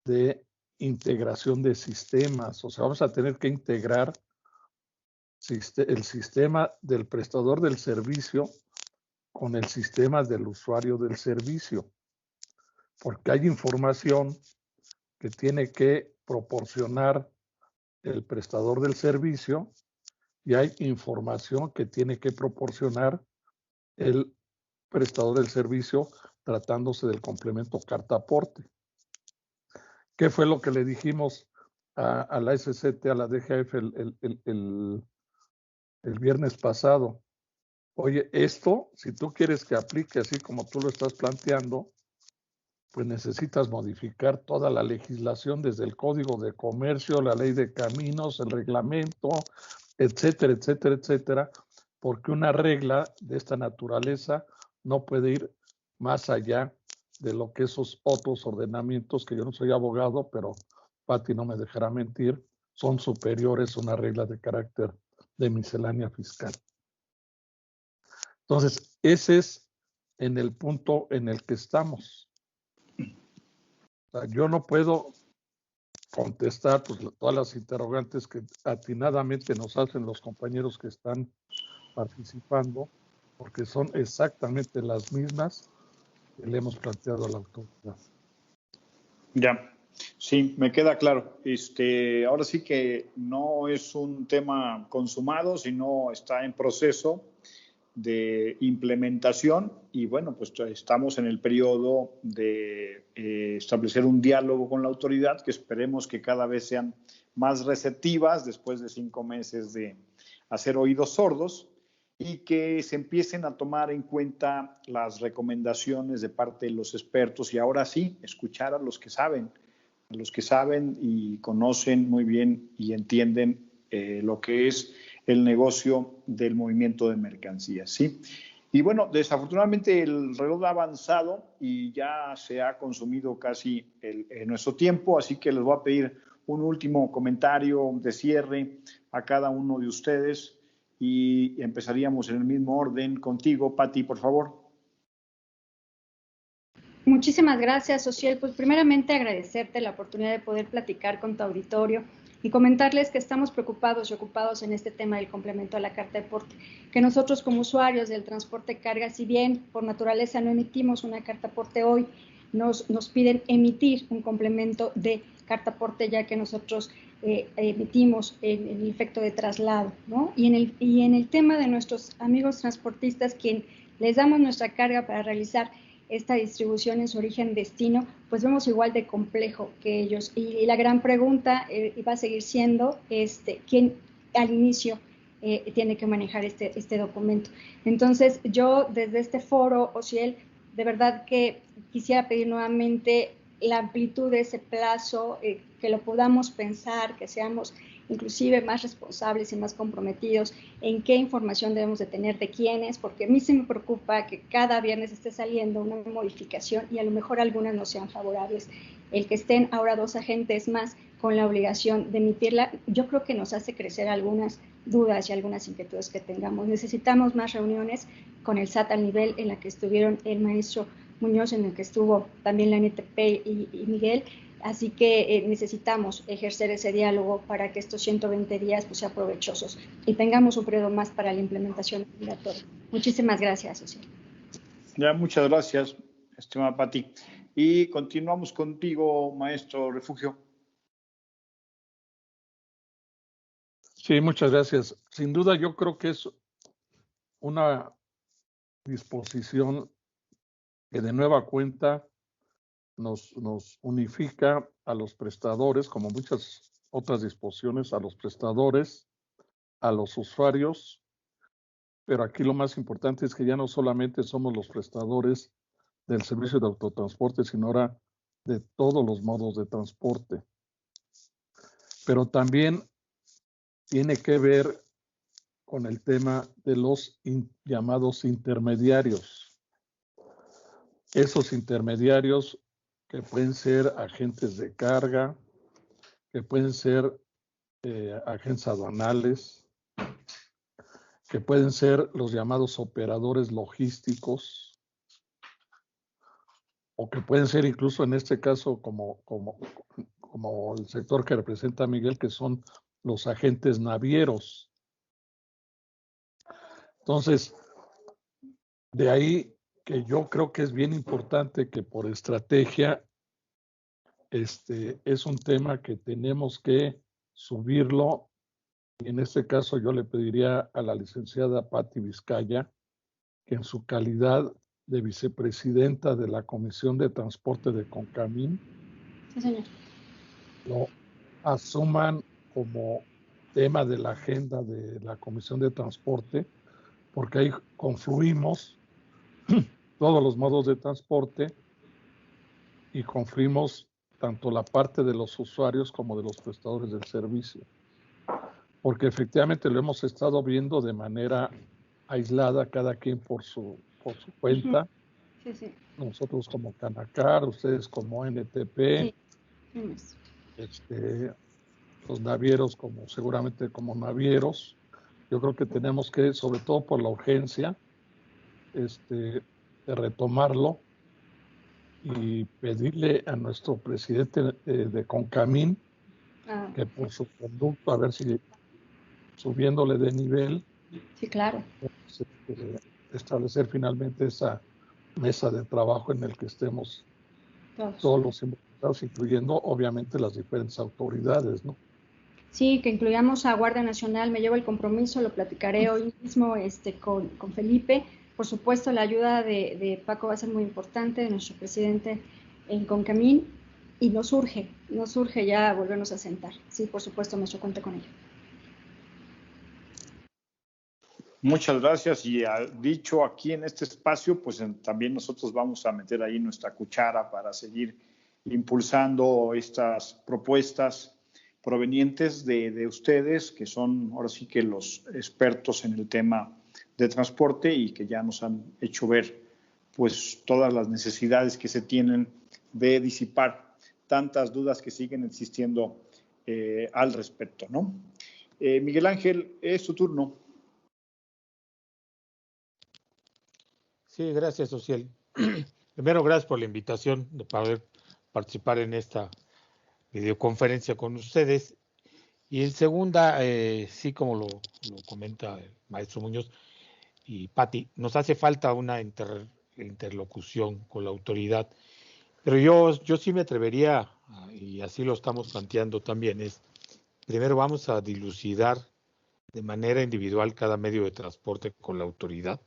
de integración de sistemas. O sea, vamos a tener que integrar el sistema del prestador del servicio con el sistema del usuario del servicio, porque hay información que tiene que proporcionar el prestador del servicio y hay información que tiene que proporcionar el prestador del servicio tratándose del complemento carta-aporte. ¿Qué fue lo que le dijimos a la SCT, a la DGF el viernes pasado? Oye, esto, si tú quieres que aplique así como tú lo estás planteando, pues necesitas modificar toda la legislación, desde el Código de Comercio, la Ley de Caminos, el reglamento, etcétera, etcétera, etcétera, porque una regla de esta naturaleza no puede ir más allá de lo que esos otros ordenamientos, que yo no soy abogado, pero Pati no me dejará mentir, son superiores a una regla de carácter de miscelánea fiscal. Entonces, ese es en el punto en el que estamos. O sea, yo no puedo contestar pues, todas las interrogantes que atinadamente nos hacen los compañeros que están participando, porque son exactamente las mismas que le hemos planteado a la autoridad. Ya, sí, me queda claro. Ahora sí que no es un tema consumado, sino está en proceso de implementación, y bueno, pues estamos en el periodo de establecer un diálogo con la autoridad, que esperemos que cada vez sean más receptivas después de 5 meses de hacer oídos sordos, y que se empiecen a tomar en cuenta las recomendaciones de parte de los expertos, y ahora sí, escuchar a los que saben y conocen muy bien y entienden lo que es el negocio del movimiento de mercancías, ¿sí? Y bueno, desafortunadamente el reloj ha avanzado y ya se ha consumido casi nuestro tiempo, así que les voy a pedir un último comentario de cierre a cada uno de ustedes y empezaríamos en el mismo orden contigo, Pati, por favor. Muchísimas gracias, Ociel. Pues primeramente agradecerte la oportunidad de poder platicar con tu auditorio y comentarles que estamos preocupados y ocupados en este tema del complemento a la carta de porte, que nosotros como usuarios del transporte de carga, si bien por naturaleza no emitimos una carta porte hoy, nos piden emitir un complemento de carta porte ya que nosotros emitimos en el efecto de traslado, ¿no? Y en el tema de nuestros amigos transportistas, quien les damos nuestra carga para realizar esta distribución en su origen-destino, pues vemos igual de complejo que ellos. Y la gran pregunta va a seguir siendo quién al inicio tiene que manejar este documento. Entonces, yo desde este foro, Ociel, de verdad que quisiera pedir nuevamente la amplitud de ese plazo, que lo podamos pensar, que seamos inclusive más responsables y más comprometidos en qué información debemos de tener de quiénes, porque a mí sí me preocupa que cada viernes esté saliendo una modificación y a lo mejor algunas no sean favorables. El que estén ahora 2 agentes más con la obligación de emitirla, yo creo que nos hace crecer algunas dudas y algunas inquietudes que tengamos. Necesitamos más reuniones con el SAT al nivel en la que estuvieron el maestro Muñoz, en el que estuvo también la NTP y Miguel. Así que necesitamos ejercer ese diálogo para que estos 120 días pues, sean provechosos y tengamos un periodo más para la implementación obligatoria. Muchísimas gracias, Ociel. Ya, muchas gracias, estimada Pati. Y continuamos contigo, maestro Refugio. Sí, muchas gracias. Sin duda, yo creo que es una disposición que de nueva cuenta nos unifica a los prestadores, como muchas otras disposiciones, a los prestadores, a los usuarios, pero aquí lo más importante es que ya no solamente somos los prestadores del servicio de autotransporte, sino ahora de todos los modos de transporte. Pero también tiene que ver con el tema de los llamados intermediarios. Esos intermediarios que pueden ser agentes de carga, que pueden ser agentes aduanales, que pueden ser los llamados operadores logísticos, o que pueden ser incluso en este caso como el sector que representa Miguel, que son los agentes navieros. Entonces, de ahí que yo creo que es bien importante que por estrategia es un tema que tenemos que subirlo, y en este caso yo le pediría a la licenciada Pati Vizcaya que en su calidad de vicepresidenta de la Comisión de Transporte de CONCAMIN, sí, señor, lo asuman como tema de la agenda de la Comisión de Transporte, porque ahí confluimos todos los modos de transporte y confluimos tanto la parte de los usuarios como de los prestadores del servicio. Porque efectivamente lo hemos estado viendo de manera aislada, cada quien por su cuenta. sí, sí. Nosotros como Canacar, ustedes como NTP, Sí. Los navieros seguramente como navieros. Yo creo que tenemos que, sobre todo por la urgencia, de retomarlo y pedirle a nuestro presidente de CONCAMIN que por su conducto, a ver si subiéndole de nivel, sí, claro, establecer finalmente esa mesa de trabajo en el que estemos todos los involucrados, incluyendo obviamente las diferentes autoridades, ¿no? Sí, que incluyamos a Guardia Nacional, me llevo el compromiso, lo platicaré hoy mismo con Felipe. Por supuesto, la ayuda de Paco va a ser muy importante, de nuestro presidente en CONCAMIN, y nos urge ya volvernos a sentar. Sí, por supuesto, nuestro cuenta con ello. Muchas gracias, y dicho aquí en este espacio, pues también nosotros vamos a meter ahí nuestra cuchara para seguir impulsando estas propuestas provenientes de ustedes, que son ahora sí que los expertos en el tema de transporte y que ya nos han hecho ver pues todas las necesidades que se tienen de disipar tantas dudas que siguen existiendo al respecto, ¿no? Miguel Ángel, es tu turno. Sí, gracias, Ociel. Primero, gracias por la invitación de poder participar en esta videoconferencia con ustedes. Y en segunda, sí, como lo comenta el maestro Muñoz y Pati, nos hace falta una interlocución con la autoridad. Pero yo sí me atrevería, y así lo estamos planteando también, es primero vamos a dilucidar de manera individual cada medio de transporte con la autoridad,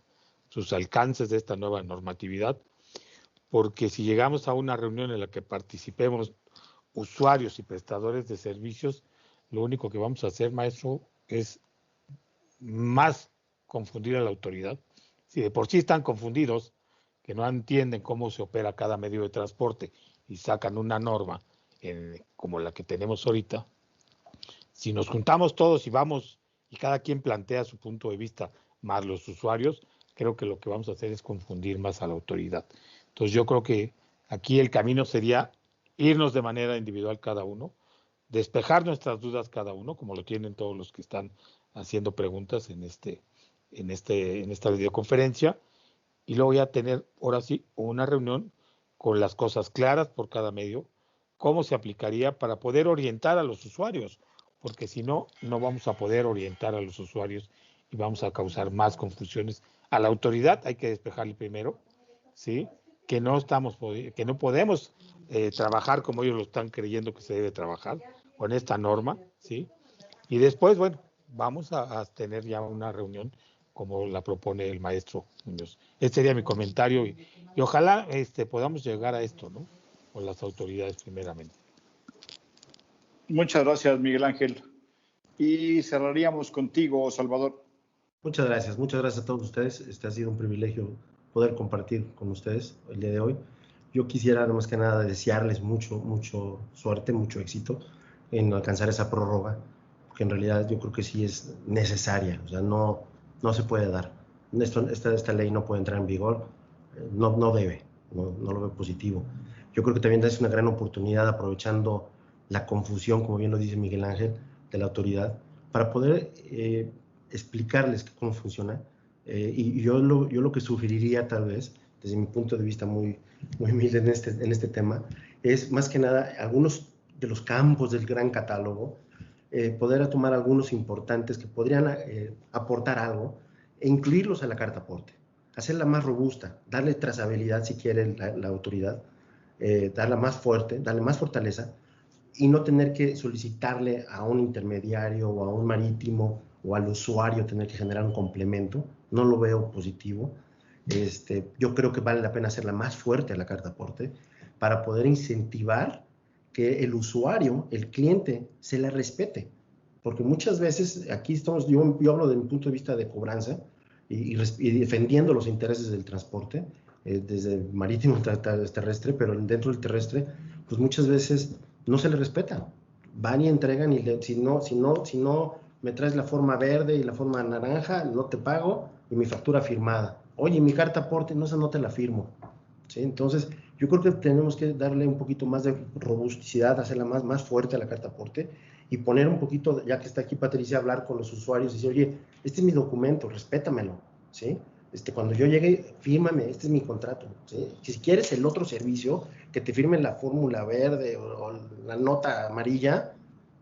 sus alcances de esta nueva normatividad, porque si llegamos a una reunión en la que participemos usuarios y prestadores de servicios, lo único que vamos a hacer, maestro, es más confundir a la autoridad. Si de por sí están confundidos, que no entienden cómo se opera cada medio de transporte y sacan una norma como la que tenemos ahorita, si nos juntamos todos y vamos y cada quien plantea su punto de vista más los usuarios, creo que lo que vamos a hacer es confundir más a la autoridad. Entonces yo creo que aquí el camino sería irnos de manera individual cada uno, despejar nuestras dudas cada uno, como lo tienen todos los que están haciendo preguntas en esta videoconferencia, y luego ya tener, ahora sí, una reunión con las cosas claras por cada medio, cómo se aplicaría para poder orientar a los usuarios, porque si no, no vamos a poder orientar a los usuarios y vamos a causar más confusiones. A la autoridad hay que despejarle primero, ¿sí? Que no podemos trabajar como ellos lo están creyendo que se debe trabajar con esta norma, ¿sí? Y después, bueno, vamos a tener ya una reunión como la propone el maestro Muñoz. Este sería mi comentario y ojalá podamos llegar a esto, ¿no? Con las autoridades primeramente. Muchas gracias, Miguel Ángel. Y cerraríamos contigo, Salvador. Muchas gracias a todos ustedes. Ha sido un privilegio poder compartir con ustedes el día de hoy. Yo quisiera, más que nada, desearles mucho suerte, mucho éxito en alcanzar esa prórroga, porque en realidad yo creo que sí es necesaria, o sea, no se puede dar. Esta ley no puede entrar en vigor, no debe, no lo veo positivo. Yo creo que también es una gran oportunidad, aprovechando la confusión, como bien lo dice Miguel Ángel, de la autoridad, para poder explicarles cómo funciona. Y yo lo que sugeriría, tal vez, desde mi punto de vista muy humilde en este tema, es más que nada algunos de los campos del gran catálogo, poder tomar algunos importantes que podrían aportar algo e incluirlos a la carta aporte, hacerla más robusta, darle trazabilidad si quiere la autoridad, darla más fuerte, darle más fortaleza, y no tener que solicitarle a un intermediario o a un marítimo o al usuario tener que generar un complemento. No lo veo positivo. Yo creo que vale la pena hacerla más fuerte a la carta aporte para poder incentivar que el usuario, el cliente, se la respete. Porque muchas veces aquí estamos, yo hablo de mi punto de vista de cobranza y defendiendo los intereses del transporte, desde marítimo terrestre, pero dentro del terrestre, pues muchas veces no se le respeta. Van y entregan y si no me traes la forma verde y la forma naranja, no te pago, y mi factura firmada. Oye, mi carta aporte, no, esa no te la firmo. ¿Sí? Entonces, yo creo que tenemos que darle un poquito más de robusticidad, hacerla más fuerte a la carta aporte y poner un poquito, ya que está aquí Patricia, hablar con los usuarios y decir, oye, este es mi documento, respétamelo, ¿sí? Cuando yo llegue, fírmame, este es mi contrato, ¿sí? Si quieres el otro servicio, que te firmen la fórmula verde o la nota amarilla,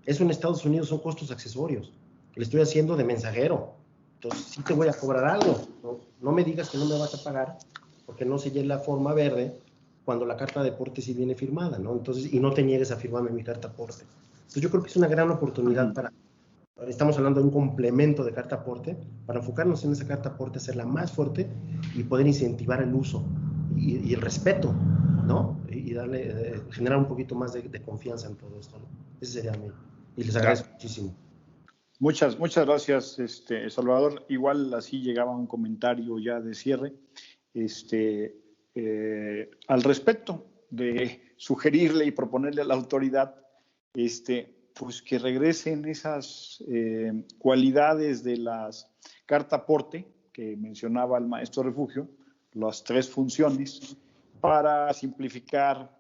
eso en Estados Unidos son costos accesorios. Le estoy haciendo de mensajero, entonces sí te voy a cobrar algo, no me digas que no me vas a pagar porque no sellé la forma verde cuando la carta de aporte sí viene firmada, ¿no? Entonces, y no te niegues a firmarme mi carta aporte. Entonces yo creo que es una gran oportunidad estamos hablando de un complemento de carta aporte, para enfocarnos en esa carta aporte, hacerla más fuerte y poder incentivar el uso y el respeto, ¿no? Y darle, generar un poquito más de confianza en todo esto, ¿no? Ese sería mi, y les agradezco muchísimo. Muchas gracias, Salvador. Igual así llegaba un comentario ya de cierre, al respecto de sugerirle y proponerle a la autoridad, pues que regresen esas cualidades de las carta aporte que mencionaba el maestro Refugio, las 3 funciones, para simplificar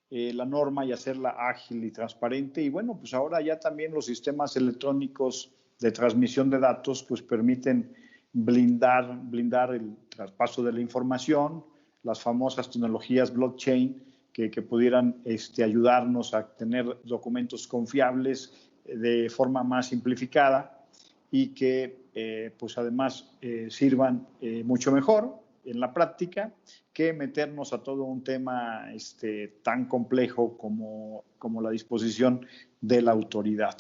la norma y hacerla ágil y transparente. Y bueno, pues ahora ya también los sistemas electrónicos de transmisión de datos pues permiten blindar el traspaso de la información, las famosas tecnologías blockchain que pudieran ayudarnos a tener documentos confiables de forma más simplificada y que pues además sirvan mucho mejor en la práctica que meternos a todo un tema tan complejo como la disposición de la autoridad.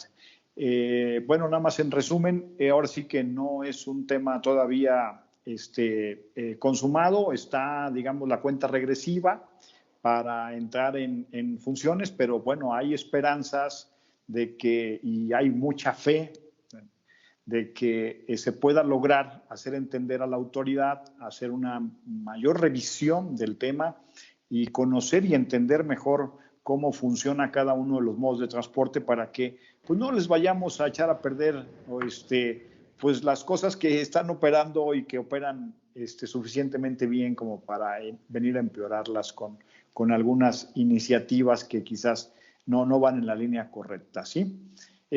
Bueno, nada más en resumen, ahora sí que no es un tema todavía consumado, está, digamos, la cuenta regresiva para entrar en funciones, pero bueno, hay esperanzas y hay mucha fe de que se pueda lograr hacer entender a la autoridad, hacer una mayor revisión del tema y conocer y entender mejor cómo funciona cada uno de los modos de transporte para que pues no les vayamos a echar a perder pues las cosas que están operando y que operan suficientemente bien como para venir a empeorarlas con algunas iniciativas que quizás no van en la línea correcta, ¿sí?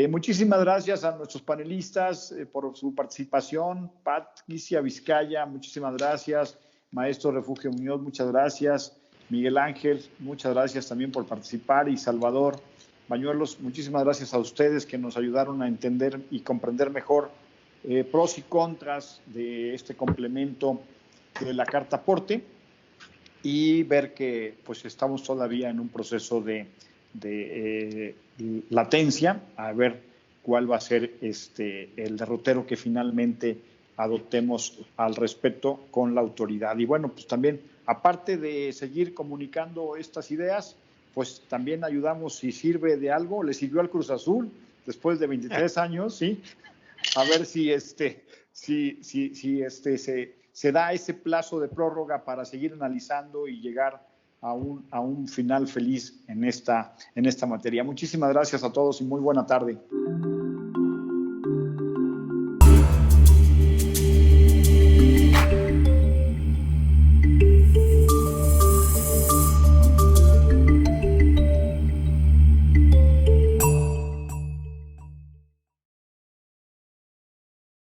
Muchísimas gracias a nuestros panelistas por su participación. Patricia Vizcaya, muchísimas gracias. Maestro Refugio Muñoz, muchas gracias. Miguel Ángel, muchas gracias también por participar. Y Salvador Bañuelos, muchísimas gracias a ustedes que nos ayudaron a entender y comprender mejor pros y contras de este complemento de la carta aporte y ver que pues estamos todavía en un proceso de latencia, a ver cuál va a ser el derrotero que finalmente adoptemos al respecto con la autoridad. Y bueno, pues también, aparte de seguir comunicando estas ideas, pues también ayudamos, si sirve de algo, le sirvió al Cruz Azul después de 23 años, ¿sí? A ver si se da ese plazo de prórroga para seguir analizando y llegar a un final feliz en esta materia. Muchísimas gracias a todos y muy buena tarde.